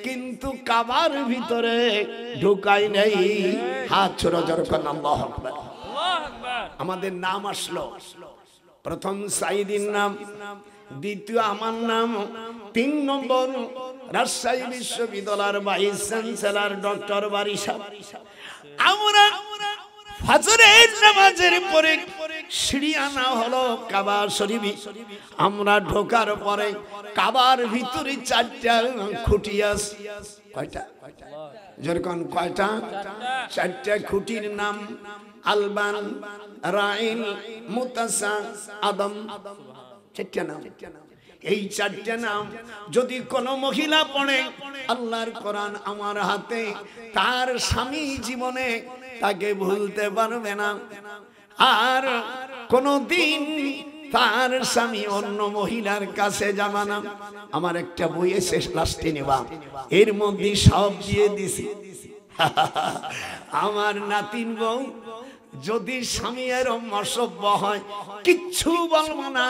কিন্তু কাবার ভিতরে ঢুকাই নেই। হাত ছোড়া জোরকার আল্লাহু আকবার। আমাদের নাম আসলো, প্রথম সাইদির নাম, দ্বিতীয় আমার নাম, 3 নম্বর রাজশাহী বিশ্ববিদ্যালয়ের ভাইস চ্যান্সেলর ডক্টর বারিশা। আমরা ফজরের নামাজের পরে সিঁড়ি আনা হলো কাবা শরীফ। আমরা ঢোকার পরে কাবার ভিতরে 4টা খুঁটি আছে। কয়টা? যেরকম কয়টা? 4টা খুঁটির নাম আলবান, রাইল, মুতাসা, আদম। 4টা নাম। এই 4টা নাম যদি কোন মহিলা পড়ে আল্লাহর কোরআন আমার হাতে, তার স্বামী জীবনে তাকে ভুলতে পারবে না, আর কোনদিন তার স্বামী অন্য মহিলার কাছে যাবে না। আমার একটা বই এসে লাস্টে নেবা, এর মধ্যে সব দিয়ে দিছি। আমার নাতিন বউ যদি স্বামী এরম অসভ্য হয় কিচ্ছু বলবো না,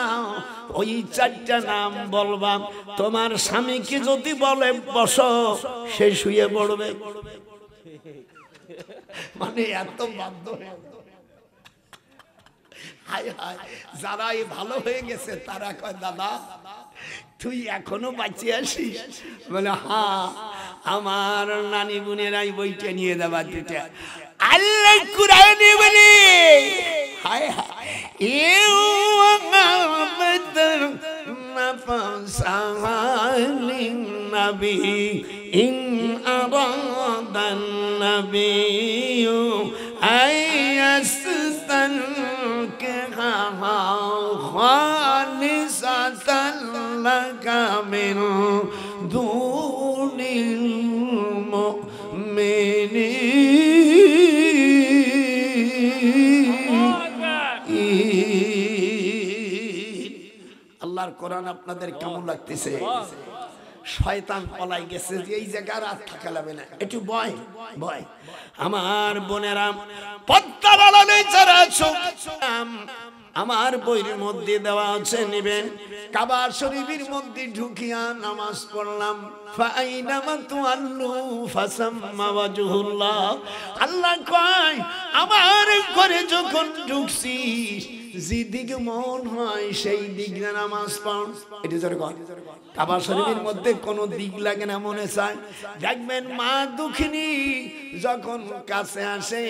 ওই 4টা নাম বলবা। তোমার স্বামীকে যদি বলে বসো, সে শুয়ে পড়বে। মানে এত বাধ্য হয়ে। হায় হায়, যারা এই ভালো হয়ে গেছে তারা কয় দাদা তুই এখনো বাঁচিয়ে আসিস? বলে হ্যাঁ, আমার নানি বোনেরাই বইটা নিয়ে দেবা দুটা। আল্লাহ কুরআনে বলে হায় হায় ইউআমাদার নাফসালিন নবী ইন আরাদান নবিয়্যু আয়াসতান কাহা খালিসাতান লাকা মিন দুনিল মুমিনিন। আল্লাহর কোরআন আপনাদের কেমন লাগতেছে? শয়তান পলাই গেছে যে এই জায়গায় রাত থাকা যাবে না, একটু ভয় ভয়। আমার বোনেরা পদ্মার আড়ালে যারা আছো, আমার বইয়ের মধ্যে দেওয়া আছে নিবেন। কাবা শরীফের মধ্যে ঢুকিয়া নামাজ পড়লাম, ফাইনামা তুআল্লু ফাসাম্মা ওয়াজহুল্লাহ। আল্লাহ কয় আমার ঘরে যখন ঢুকছিস যেদিকে মন হয় সেই দিকে নামাজ পড়। এটা জোরে কর। কাবা শরীফের মধ্যে কোনো দিক লাগে না মনে চায়। দেখবেন মা দুঃখিনী যখন কাছে আসে,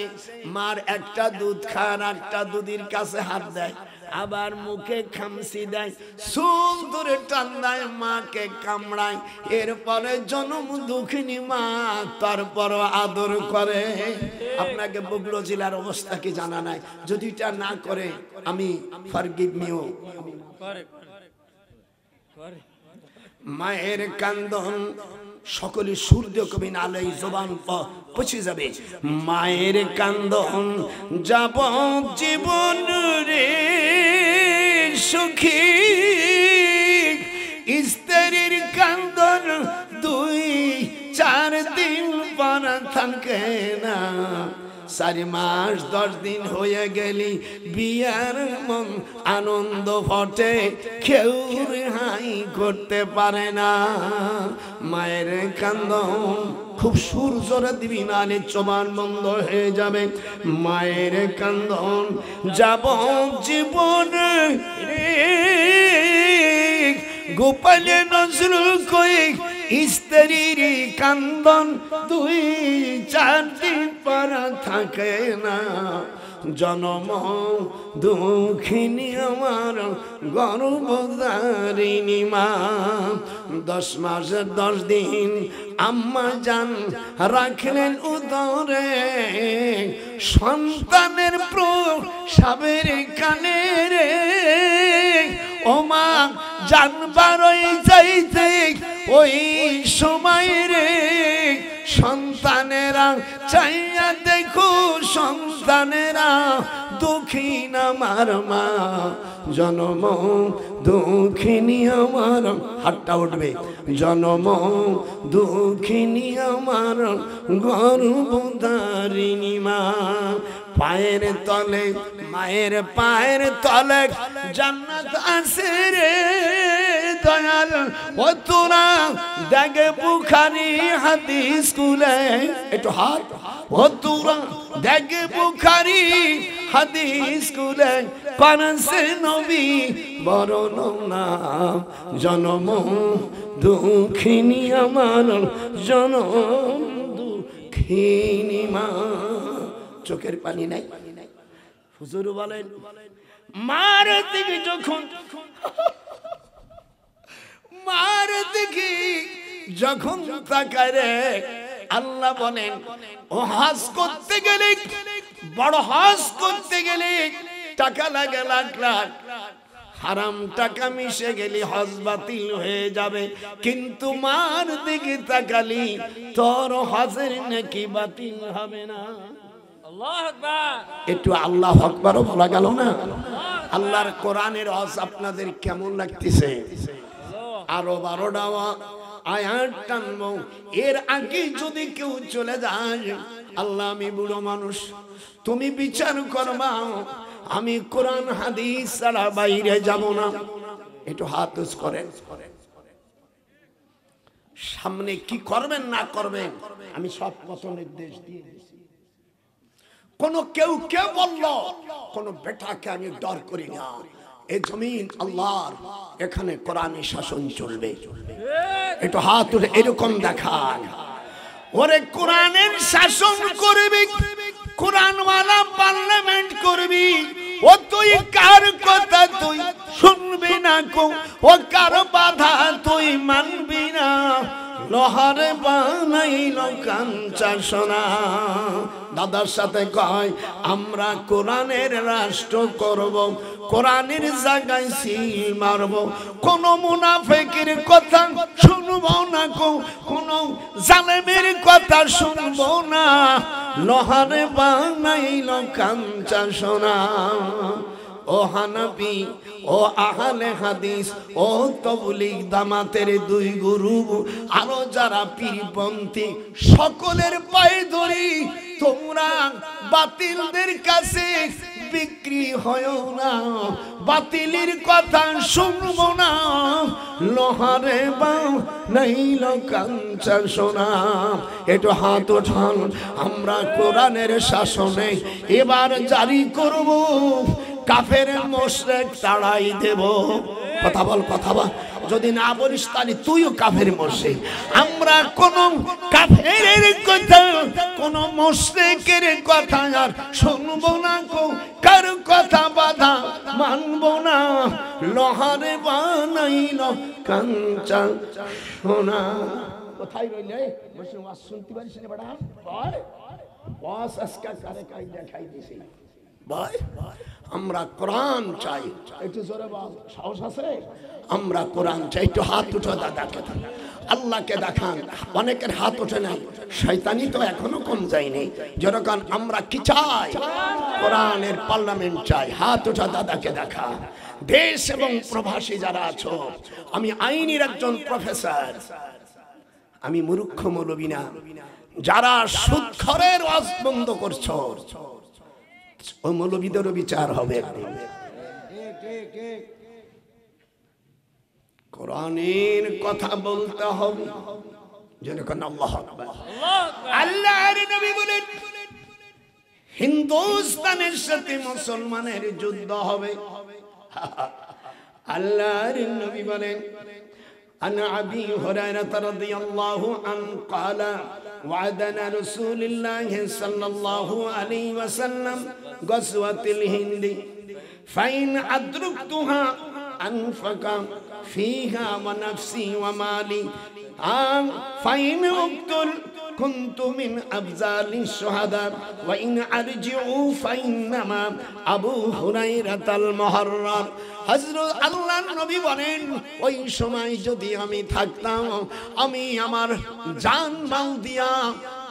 মার একটা দুধ খায়, একটা দুধের কাছে হাত দেয়, আবার মুখে খামসি দেয়, চুল ধরে টান দেয়, মাকে কামড়ায়। এরপরে জনম দুঃখিনী মা তারপর আদর করে। আপনাকে বগুড়া জেলার অবস্থা কি জানা নাই? যদি এটা না করে আমি ফরগিভ মিও। মায়ের কান্দন সকলে সুর দিয়ে কবি নালে জবান পচে যাবে। মায়ের কান্দন যাব জীবন রে সুখী, স্ত্রীর কান্দন 2-4 দিন পর থাকে না। 4 মাস 10 দিন হয়ে গেলি বিয়ার মন আনন্দ ফটে, কেউ রেহাই করতে পারে না। মায়ের কান্দন খুব সুর জোরে দিবি নালে জবান বন্ধ হয়ে যাবে। মায়ের কান্দন যাব জীবন রে, গোপালে নজরুল কই স্ত্রীর কান্দন 2-4 দিন পর থাকে না। জনম দুঃখিনী আমার গর্ভধারিণী মা, 10 মাস 10 দিন আম্মা জান রাখলেন উদরে, সন্তানের প্রসবের কানে রে ও মা জানবার যাইতে ওই সময় রে, সন্তানেরা চাইয়া দেখো সন্তানেরা দুঃখিন আমার মা, জনম দুঃখিনী আমার, হাতটা উঠবে, জনম দুঃখিনী আমার গর্ভধারিণী মা। পায়ের তলে মায়ের পায়ের তলে জান্নাত আছে রে দয়াল, ও তোরা দেখে বুখারী হাদিস খুলে, একটু হাত, ও তোরা দেখে বুখারী হাদিস খুলে, পানসে নবী বর্ণনা, জনম দুঃখিনী আমার জনম দুঃখিনী মা। চোখের পানি নাই। হুজুর বলেন মার দিকে যখন, মার দিকে যখন তাকায় রে, আল্লাহ বলেন ও হজ করতে গেলে, বড় হজ করতে গেলে টাকা লাগে লাখ লাখ, হারাম টাকা মিশে গেলে হজ বাতিল হয়ে যাবে, কিন্তু মার দিকে তাকালি তোর হজের নাকি বাতিল হবে না। একটু আল্লাহ আকবারও বলা গেল না। আল্লাহর কোরআনের হজ আপনাদের কেমন লাগতেছে? আরো 12টা আয়াত টানবো, এর আগে যদি কেউ চলে যায়, আল্লাহ আমি বুড়ো মানুষ, তুমি বিচার করবা, আমি কোরআন হাদিস ছাড়া বাইরে যাব না। একটু হাত উঁচু করেন, সামনে কি করবেন না করবেন আমি সব কথা নির্দেশ দিয়ে দিয়েছি। কোন কেউ কে বলল কোন বেটাকে আমি ডর করি না, এই জমিন আল্লাহর, এখানে কোরআনের শাসন চলবে। একটু হাত উঠে এরকম দেখান, ওরে কোরআনের শাসন করবি, কোরআনওয়ালা পার্লামেন্ট করবি, ও তুই কার কথা তুই শুনবি না, ও কার বাধা তুই মানবি না, লোহারে বানাইল কাঞ্চা সোনা। দাদার সাথে কয় আমরা কোরআনের রাষ্ট্র করব, কোরআনের জায়গায় সিল মারব, কোন মুনাফিকের কথা শুনবো না, কোন জালেমের কথা শুনবো না, লোহারে বানাইল কাঞ্চা সোনা। ও হানাফি, ও আহলে হাদিস, ও তাবলীগ জামাতের 2 গুরু, আরো যারা পীরপন্থী, সকলের পায়ে ধরি তোমরা বাতিলদের কাছে বিক্রি হয়ো না, বাতিলের কথা শুনবো না, লোহারে বানাইল কাঞ্চা সোনা। একটু হাত ওঠান, আমরা কোরআনের শাসনে এবার জারি করব, কাফের মুশরিক তাড়াই দেব। কথা বল, কথা বল, যদি না বলিস তাহলে তুইও কাফের মুশরিক। আমরা কোন কাফেরের কথা, কোন মুশরিকের কথা আর শুনবো না, কার কথা বাধা মানবো না, লোহারে বানাইল কাঞ্চা সোনা। কোথায় রইলে বসে ওয়াজ শুনতে পারিস না বড়া ভাই? ওয়াজ আজকে কারে কাই দেখাই দিছি ভাই, আমরা কোরআন চাই। একটু জোরে বল, সাহস আছে? আমরা কোরআন চাই। একটু হাত উঠো দাদাকে, আল্লাহকে দেখান। অনেকের হাত ওঠে নাই, শয়তানি তো এখনো কম যায়নি। যেরকম আমরা কি চাই, কোরআনের পার্লামেন্ট চাই। হাত উঠা দাদাকে দেখা। দেশ এবং প্রবাসী যারা আছো, আমি আইনের একজন প্রফেসর, আমি মূর্খ মৌলবী না। যারা সুদখোরের ওয়াজ বন্ধ করছো, ওই মৌলবীদেরও বিচার হবে। কোরআনের কথা বলতে হবে। যেরকম আল্লাহু আকবার, আল্লাহর নবী বলেন হিন্দুস্তানের সাথে মুসলমানের যুদ্ধ হবে। আল্লাহর নবী বলেন عن أبي هريرة رضي الله عنه قال وعدنا رسول الله صلى الله عليه وسلم غزوة الهند فإن أدركتها أنفق فيها ونفسي ومالي فإن أقتل كنت من أبذال الشهداء وإن أرجعوا فإنما أبو هريرة المحرر। হযরত আল্লাহর নবী বলেন ওই সময় যদি আমি থাকতাম, আমি আমার জান মাল দিয়া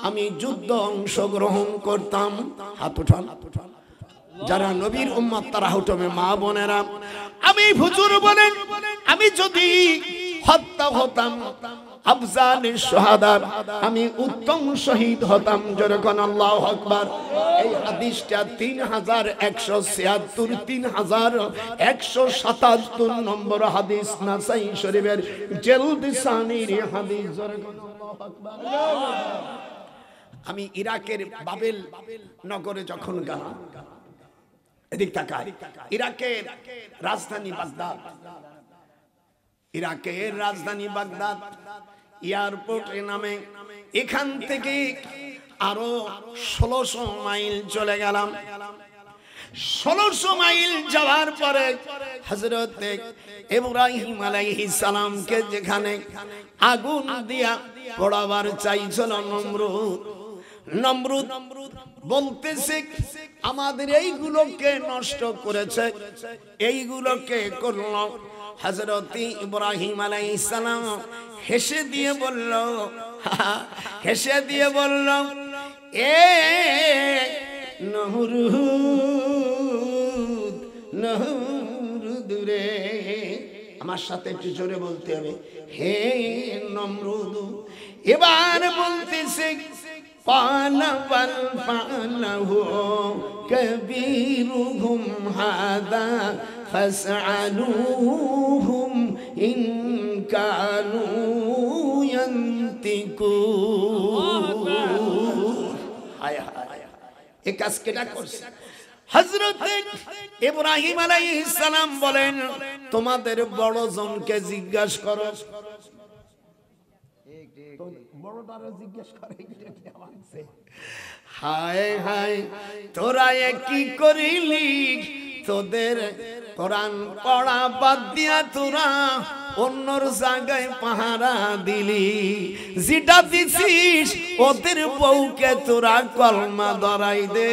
আমি যুদ্ধ অংশগ্রহণ করতাম। হাত উঠান যারা নবীর উম্মত, তারা উঠবে মা বোনেরা। আমি হুজুর বলেন আমি যদি হত্যা হতাম, আফজালিশ শাহাদা, আমি উত্তম শহীদ হতাম। যেরকম আল্লাহু আকবার। এই হাদিসটা 3176 3177 নম্বর হাদিস, নাসাই শরীফের জলদ সানির হাদিস। যেরকম আল্লাহু আকবার। আমি ইরাকের বাবেল নগরে যখন গেলাম, এদিক তাকায়, ইরাকের রাজধানী বাগদাদ, ইরাকের রাজধানী বাগদাদ এয়ারপোর্টে নামে এখান থেকে আরো 1600 মাইল চলে গেলাম। 1600 মাইল যাওয়ার পরে হযরত ইব্রাহিম আলাইহিস সালামকে যেখানে আগুন দিয়া পোড়াবার চাইছিল নমরুদ বলতেছে আমাদের এইগুলোকে নষ্ট করেছে, এইগুলোকে করলো। হযরত ইব্রাহিম আলাইহিস সালাম হেসে দিয়ে বলল এ নমরুদ রে, আমার সাথে একটু জোরে বলতে হবে, হে নমরুদ। এবার বলতেছে فَلَهُ كَبِيرُهُمْ هَذَا فَاسْأَلُوهُمْ إِنْ كَانُوا يَنْطِقُونَ। এই কাজ কেটা করছে? হযরত ইব্রাহিম আলাইহিস সালাম বলেন তোমাদের বড় জনকে জিজ্ঞাসা করো। বড়টারে জিজ্ঞেস করে হায় হায় তোরা কি করিলি, তোদের কোরআন পড়া বাদ দিয়া তোরা অন্যর জায়গায় পাহারা দিলি, যেটা দিছিস ওদের বউকে তোরা কলমা ধরাই দে,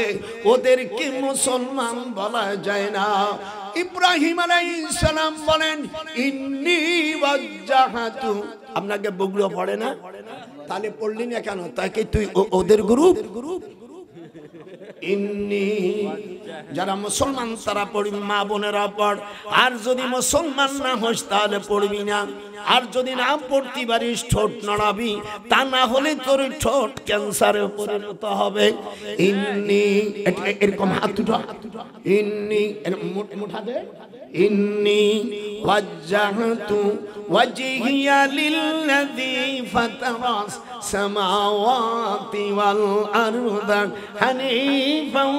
ওদেরকে মুসলমান বলা যায় না। ইব্রাহিম আলাইহিস সালাম বলেন ইন্নী ওয়াজ্জাহাতু, আপনাকে বুগলো পড়ে না তাহলে পড়লি না কেন? তাকে তুই ওদের গ্রুপ ইন্নী, যারা মুসলমান তারা পড়বি, মা বোনেরা পড়। আর যদি মুসলমান না হোস তাহলে পড়বি না। আর যদি না পড়তে পারিস ঠোঁট নড়াবি, তা না হলে তোর ঠোঁট ক্যান্সারে পরিণত হবে। ইন্নী, এরকম হাত উঠা, ইন্নী মুঠা দে, ইন্নী ওয়াজ্জাহতু ওয়াজহিয়া লিল্লাযী ফাতারাস সামাওয়াতি ওয়াল আরদা হানিফাও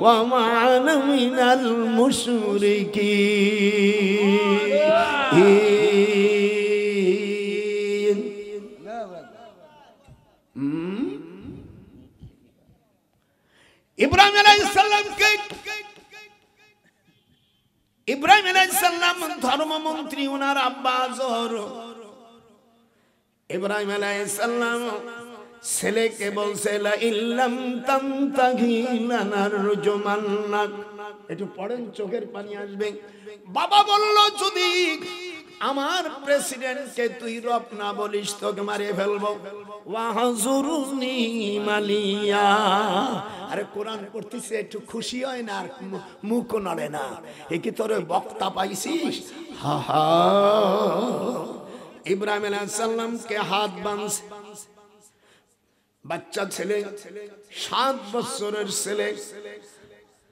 ওয়া মা আনা মিনাল মুশরিকিন। ইব্রাহিম আলাইহিস সালাম ধর্মমন্ত্রী, ওনার আব্বা আজর। ইব্রাহিম আলাইহিস সালাম ছেলেকে বলছে লা ইল্লাম তানতাহি লানারজুমান্নাক। একটু পড়েন, চোখের পানি আসবে। বাবা বলল যদি আমার প্রেসিডেন্টকে তুই রব না বলিস তোকে মারিয়ে ফেলবো। ওয়াহজুরুনি মালিয়া। আরে কোরআন পড়তেছে একটু খুশি হয় না, আর মুখ নড়ে না। এ কি তোর বক্তা পাইছিস? হা হা। ইব্রাহিম আলাইহিস সালামকে হাত বাঁধছে, বাচ্চা ছেলে, 7 বছরের ছেলে।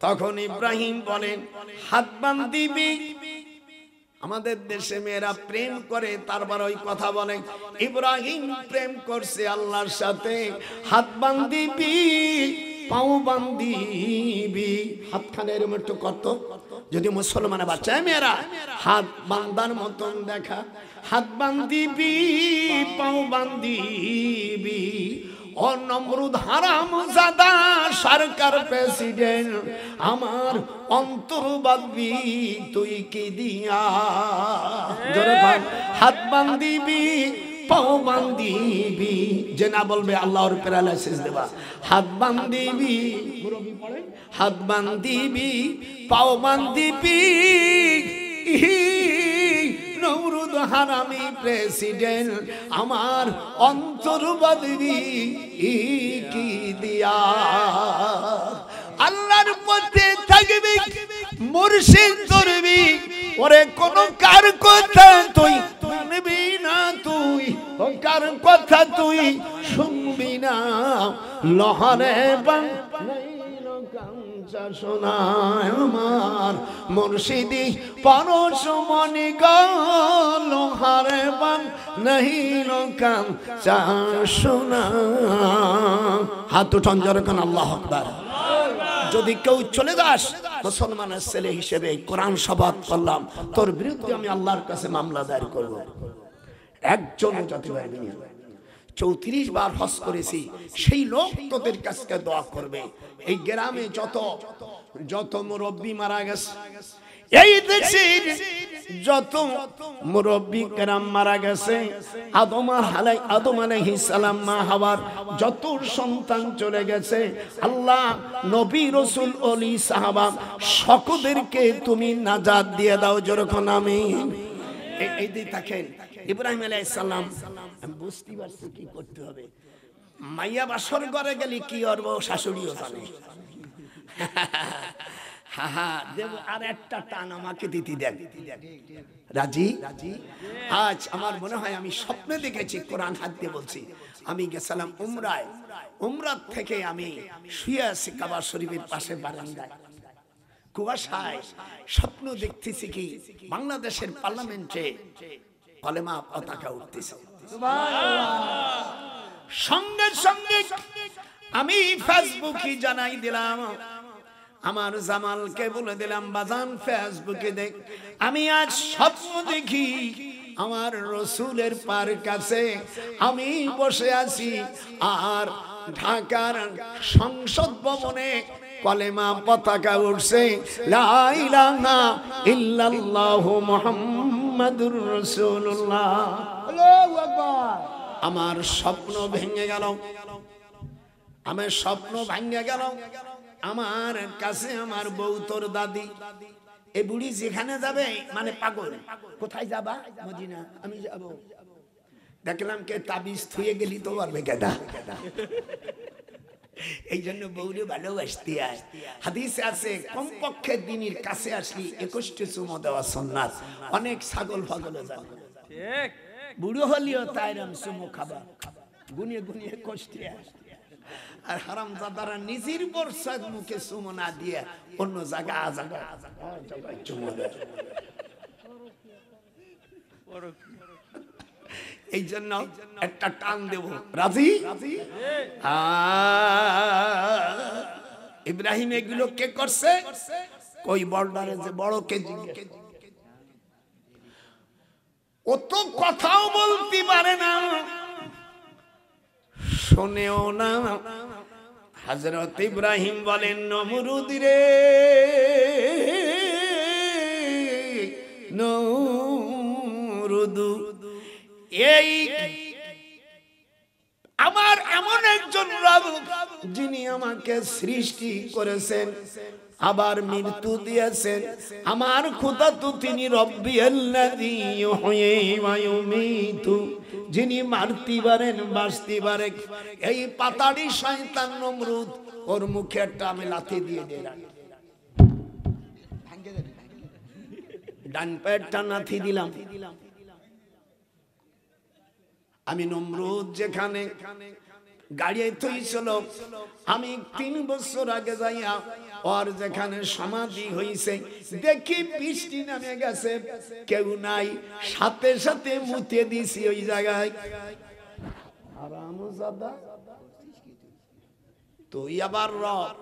তখন ইব্রাহিম বলেন হাত বাঁধিবি। আমাদের দেশে মেয়েরা প্রেম করে, তারপর ওই কথা বলে। ইব্রাহিম প্রেম করছে আল্লাহর সাথে। হাত বাঁধিবি, পাও বাঁধিবি, হাতখানে এরকম একটু কত। যদি মুসলমানের বাচ্চায় মেয়েরা হাত বান্ধার মতন দেখা, হাত বাঁধিবি, পাও বাঁধিবি। ও নমরুদ হারামজাদা সরকার প্রেসিডেন্ট, আমার অন্তর বাঁধবি তুই কি দিয়া। জোরে বল, হাত বাঁধিবি, পাও বাঁধিবি। যে না বলবে আল্লাহর প্যারালাইসিস দেবা। হাত বাঁধিবি, হাত বাঁধিবি, পাও বাঁধিবি। নমরুদ হারামি প্রেসিডেন্ট, আমার অন্তর বাঁধবি কি দিয়া। আল্লাহর পথে থাকবি, মুর্শিদ ধরবি। ওরে কোন কার কথা তুই শুনবি না, তুই কার কথা তুই শুনবি না। লহরে শোনায় আমার মুর্শিদি পরশমণি গল হারে বান নহিল কাম চা শোনা। হাত উঠান জোরে কোন আল্লাহু আকবার। যদি কেউ চলে যাস মুসলমানের ছেলে হিসেবে, কোরআন শপথ করলাম তোর বিরুদ্ধে আমি আল্লাহর কাছে মামলা দায়ের করব। একজন জাতি ভাই 34 বার হজ করেছি, সেই লোক তোদের কাছে দোয়া করবে। এই গ্রামে যত মুরব্বী মারা গেছে, এই দেশের যত মুরব্বী কেরাম মারা গেছে, আদম আলাইহিস সালাম মা হাওয়ার যত সন্তান চলে গেছে, আল্লাহ নবী রাসূল ওলি সাহাবা সকলদেরকে তুমি নাজাত দিয়ে দাও। যেরকম আমিন। এই দিন থাকেন ইব্রাহিম আলাইহিস সালাম, আমি বুঝতে পারছি কি করতে হবে। মাইয়া বাসর ঘরে গেলে কি করব শাশুড়িও জানে। দেব আর একটা টান আমাকে দিতে দেন। রাজি? আজ আমার মনে হয় আমি স্বপ্নে দেখেছি, কোরআন হাত দিয়ে বলছি। আমি গেছিলাম উমরায়, উমরা থেকে আমি শুয়ে আছি কাবা শরীফের পাশে বারান্দায়, কুয়াশায় স্বপ্ন দেখতেছি কি বাংলাদেশের পার্লামেন্টে কলেমা পতাকা উঠতেছে। সঙ্গে সঙ্গে আমি ফেসবুকে জানাই দিলাম, আমার জামালকে বলে দিলাম বাজান ফেসবুকে দেখ, আমি আজ স্বপ্ন দেখি আমার রসুলের পার কাছে আমি বসে আছি, আর ঢাকার সংসদ ভবনে কলেমা পতাকা উঠছে, লা ইলাহা ইল্লাল্লাহু মুহাম্মাদুর রাসূলুল্লাহ। আল্লাহু আকবার। আমার স্বপ্ন ভেঙে গেল, আমার স্বপ্ন ভেঙে গেল। আমার কাছে আমার বউ তোর দাদি, এই বুড়ি যেখানে যাবে মানে পাগল, কোথায় যাবা? মদিনা। আমি যাব। দেখলাম কে তাবিজ থুয়ে গেলি তো পারবে কেডা। এই জন্য বউরে ভালোবাসতে হয়। হাদিসে আছে কমপক্ষে দিনের কাছে আসলি 21টি চুমো দেওয়া সুন্নাত। অনেক ছাগল ফাগলও জানে, ঠিক বুড়ো হলিও তাইরাম চুমো খাবা, গুনিয়ে গুনিয়ে কষ্টে আসে। আর হারামজাদারা নিজের বর্ষার মুখে চুমো না দিয়ে অন্য জায়গায় চুমো দেয়। এই জন্য একটা টান দেব। রাজি? ইব্রাহিম এগুলো কে করছে? কই বর্ডারে যে বড় কে, ও তো কথাও বলতে পারে না, শোনেও না। হযরত ইব্রাহিম বলেন, নমরুদ রে নমরুদ, এই আমার এমন একজন রব যিনি আমাকে সৃষ্টি করেছেন আবার মৃত্যু দিয়েছেন, আমার খোদা তো তিনি রব্বিয়াল্লাযী ইউহয়ী ওয়া ইউমীতু, যিনি মারতে পারেন বাঁচতে পারেন। এই পাতাড়ি শয়তান নমরুদ ওর মুখে একটা আমি লাথি দিয়ে দিলাম, ডান পেটটা লাথি দিলাম। আমি নমরুদ যেখানে গাড়িয়ে থইছিল, আমি 3 বছর আগে যাইয়া ওর যেখানে সমাধি হইছে দেখি বৃষ্টি নামে গেছে, কেউ নাই, সাথে সাথে মুতে দিছি ওই জায়গায়। আরামজাদা তুই আবার রব।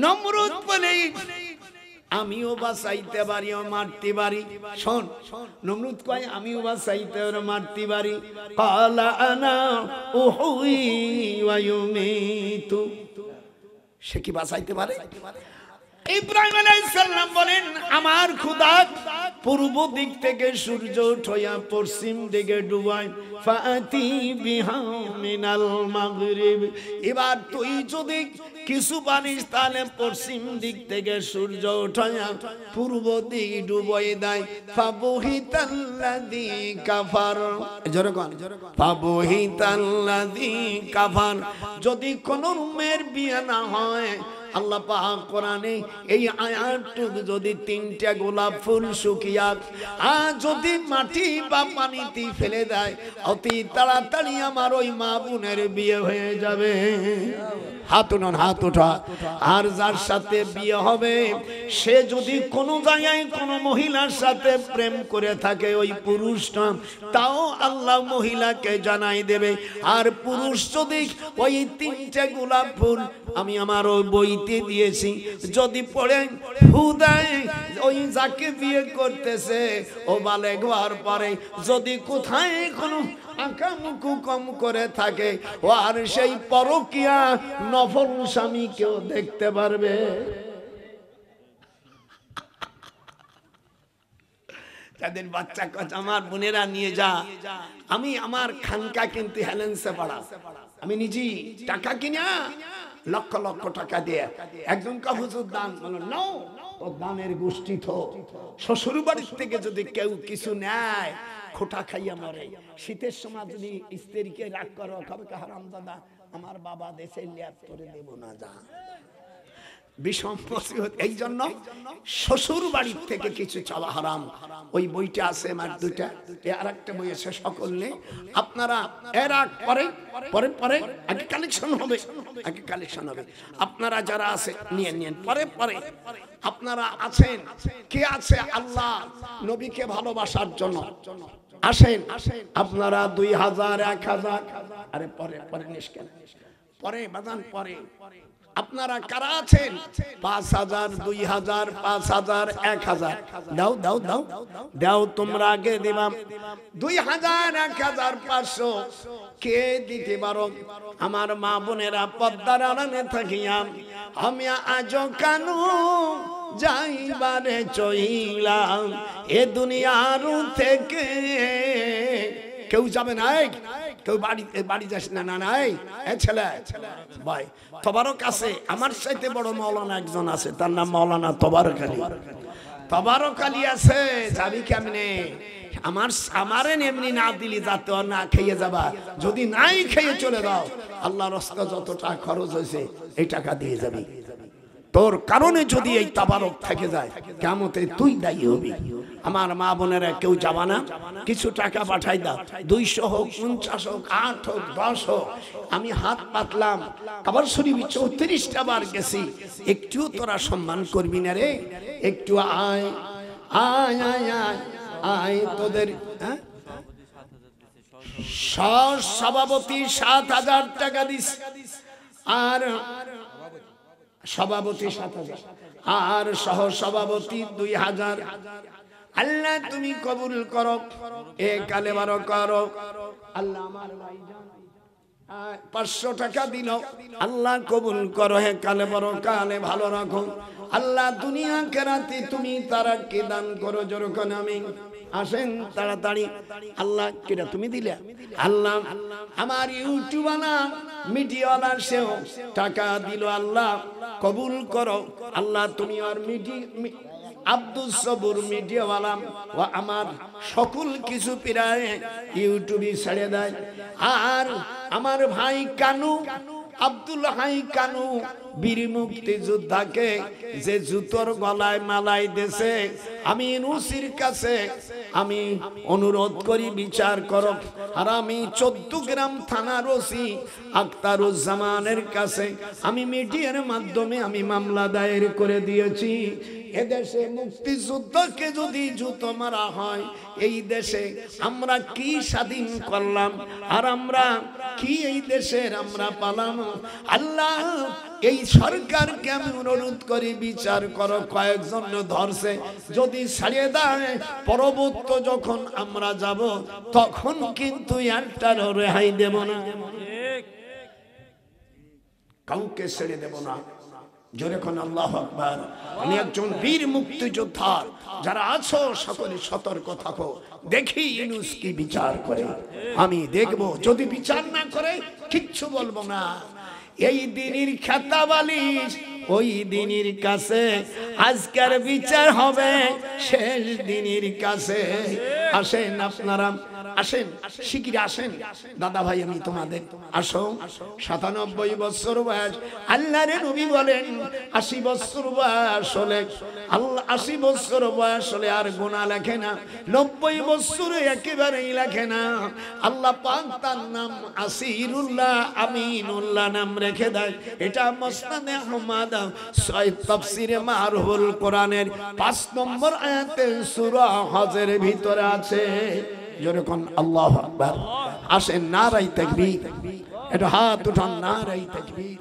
নমরুদ বলে আমিও বাঁচাইতে পারি ও মারতে পারি। শোন, নমরুদ কয় আমিও বাঁচাইতে ও মারতে পারি। ক্বালা আনা উহয়ী ওয়া ইউমীতু, সে কি বাঁচাইতে পারে? ইব্রাহিম আলাইহিস সালাম বলেন আমার খোদা পূর্ব দিক থেকে সূর্য উঠয়া পশ্চিম দিকে ডুবায়, ফাতি বিহা মিনাল মাগরিব। এবার তুই যদি কিছু পারিস তাহলে পশ্চিম দিক থেকে সূর্য উঠয়া পূর্ব দিকে ডুবাই দেয়। ফাবহিতাল্লাযী কাফার, জোরে কোন, ফাবহিতাল্লাযী কাফার। যদি কোন মেয়ের বিয়ে না হয়, আল্লাহ পাক কোরআনে এই আয়াতটুকু যদি 3টা গোলাপ ফুল শুকিয়া যদি মাটি বা পানিতে ফেলে দেয়, অতি তাড়াতাড়ি আমার ওই মা বোনের বিয়ে হয়ে যাবে। হাত উঠান, হাত উঠা। আর যার সাথে বিয়ে হবে সে যদি কোনো জায়গায় কোনো মহিলার সাথে প্রেম করে থাকে, ওই পুরুষটা তাও আল্লাহ মহিলাকে জানাই দেবে। আর পুরুষ যদি ওই 3টে গোলাপ ফুল আমি আমার ওই বইতে দিয়েছি যদি পড়ে হুদায় ওই যাকে বিয়ে করতেছে ও বালেগ হওয়ার পরে যদি কোথায় কোনো আঁকামুকু কম করে থাকে, ও আর সেই পরকিয়া নফল স্বামী কেউ দেখতে পারবে। তাদের বাচ্চা কাচ্চা আমার বোনেরা নিয়ে যা, আমি আমার খানকা কিন্তু হেলেন্সে পড়া, আমি নিজেই টাকা কিনা লক্ষ লক্ষ টাকা দিয়ে একজন হুজুর দান বলো নাও, তো দানের গোষ্ঠী তো শ্বশুর বাড়ির থেকে যদি কেউ কিছু নেয় খোটা খাইয়া মরে। শীতের সময় যদি স্ত্রীকে রাগ করো, খাবে হারামজাদা আমার বাবা দেশে ল্যাব করে দেব না, যা বিষম মুসিবত। এই জন্য শ্বশুর বাড়ির থেকে কিছু চাওয়া হারাম। ওই বইটা আছে আমার 2টা, আর একটা বই আছে সকল নেই। আপনারা এর আগ পরে পরে পরে আগে কালেকশন হবে, আগে কালেকশন হবে। আপনারা যারা আছে নিয়ে নিন, পরে পরে আপনারা আছেন কে আছে আল্লাহ নবীকে ভালোবাসার জন্য আসেন, আপনারা 2000 1000 আরে পরে পরে নিষ্কেন পরে বাজান পরে। আপনারা কারা আছেন 5000 2000 5000 1000 দাও দাও দাও দাও, তোমরা আগে দিবা 2000 1000 500 কে দিতে পারো? আমার মা বোনেরা পদ্মার আড়ালে থাকিয়া আমি আজ কানু যাইবারে চইলাম এ দুনিয়ার থেকে। কেউ যাবে না, কেউ বাড়ি যাস না, না নাই ছেলে ভাই। তবারক আছে, আমার সাথে বড় মাওলানা একজন আছে, তার নাম মাওলানা তবারক আলী। তবারক আলী আছে, যাবি কেমনে? আমারে এমনি না দিলি যাতে না খেয়ে যাবা, যদি নাই খেয়ে চলে দাও আল্লাহর রাস্তায় যত টাকা খরচ হয়েছে এই টাকা দিয়ে যাবি। তোর কারণে যদি এই তাবারক থেকে যায় কিয়ামতে তুই দায়ী হবি। আমার মা বোনেরা কেউ যাবা না, কিছু টাকা পাঠাই দাও, 200 হোক 50 হোক 8 হোক 10 হোক। আমি হাত পাতলাম, কাবার শরীফ 34টা বার গেছি, একটু তোরা সম্মান করবি না রে? একটু আয় আয় আয় আয় আয় তোদের সভাপতি 7000 টাকা দিস, আর সভাপতি 7000 আর সহ সভাপতি 2000। আল্লাহ তুমি কবুল করো, এ কালে বারো করো। আল্লাহ আমার ভাইজান 500 টাকা দিল, আল্লাহ কবুল করো, হে কালে বড় কালে ভালো রাখো। আল্লাহ দুনিয়া কেরাতে তুমি তারাকে দান করো, যেরকম আমি আসেন তাড়াতাড়ি। আল্লাহ কেটা তুমি দিলে, আল্লাহ আমার ইউটিউবানা মিডিয়াওয়ালা সেও টাকা দিল, আল্লাহ কবুল করো। আল্লাহ তুমি আর আব্দুল সবুর মিডিয়াওয়ালা ও আমার সকল কিছু প্রায় ইউটিউবে ছেড়ে দেয়। আর আমার ভাই কানু, আব্দুল হাই কানু বীর মুক্তিযোদ্ধাকে যে জুতোর গলায় মালাই দেশে, আমি নুসির কাছে আমি অনুরোধ করি বিচার করো। আর আমি 14 গ্রাম থানার ওসি আখতারুজ্জামানের কাছে আমি মিডিয়ার মাধ্যমে আমি মামলা দায়ের করে দিয়েছি। এদেশে মুক্তিযুদ্ধকে যদি জুতো মারা হয়, এই দেশে আমরা কি স্বাধীন করলাম, আর আমরা কি এই দেশের আমরা পালাম। আল্লাহ এই সরকারকে আমি অনুরোধ করি বিচার করো। কয়েকজন ধরছে, যদি ছাড়িয়ে দেয় পরবর্তী যখন আমরা যাব তখন কিন্তু একটার রেহাই দেব না, কাউকে ছেড়ে দেব না। জোরে কোন আল্লাহু আকবার। আমি একজন বীর মুক্তিযোদ্ধা, যারা আছো সকলে সতর্ক থাকো, দেখি ইউনূস কি বিচার করে। আমি দেখব, যদি বিচার না করে কিচ্ছু বলবো না। এই দিনের খেতাবালিশ ওই দিনের কাছে, আজকের বিচার হবে শেষ দিনের কাছে। আসেন আপনারা, আসেন শিগগির আসেন দাদা ভাই, আমি তোমাদের আসো। 97 বছর বয়স, আল্লাহর নবী বলেন 80 বছর বয়স হলে আল্লাহ 80 বছর বয়স হলে আর গুনাহ লেখে না, 90 বছরে একেবারেই লেখে না। আল্লাহ পাক তার নাম আসিরুল্লাহ আমিনুল্লাহ নাম রেখে দেয়। এটা মুসনাদে আহমদ তাফসিরে মারহুল কোরআনের 5 নম্বর আয়াতে সূরা হজের ভিতরে আছে। যেরকম আল্লাহু আকবার। আসেন নারায়ে তাকবীর, এটা হাত উঠান, নারায়ে তাকবীর।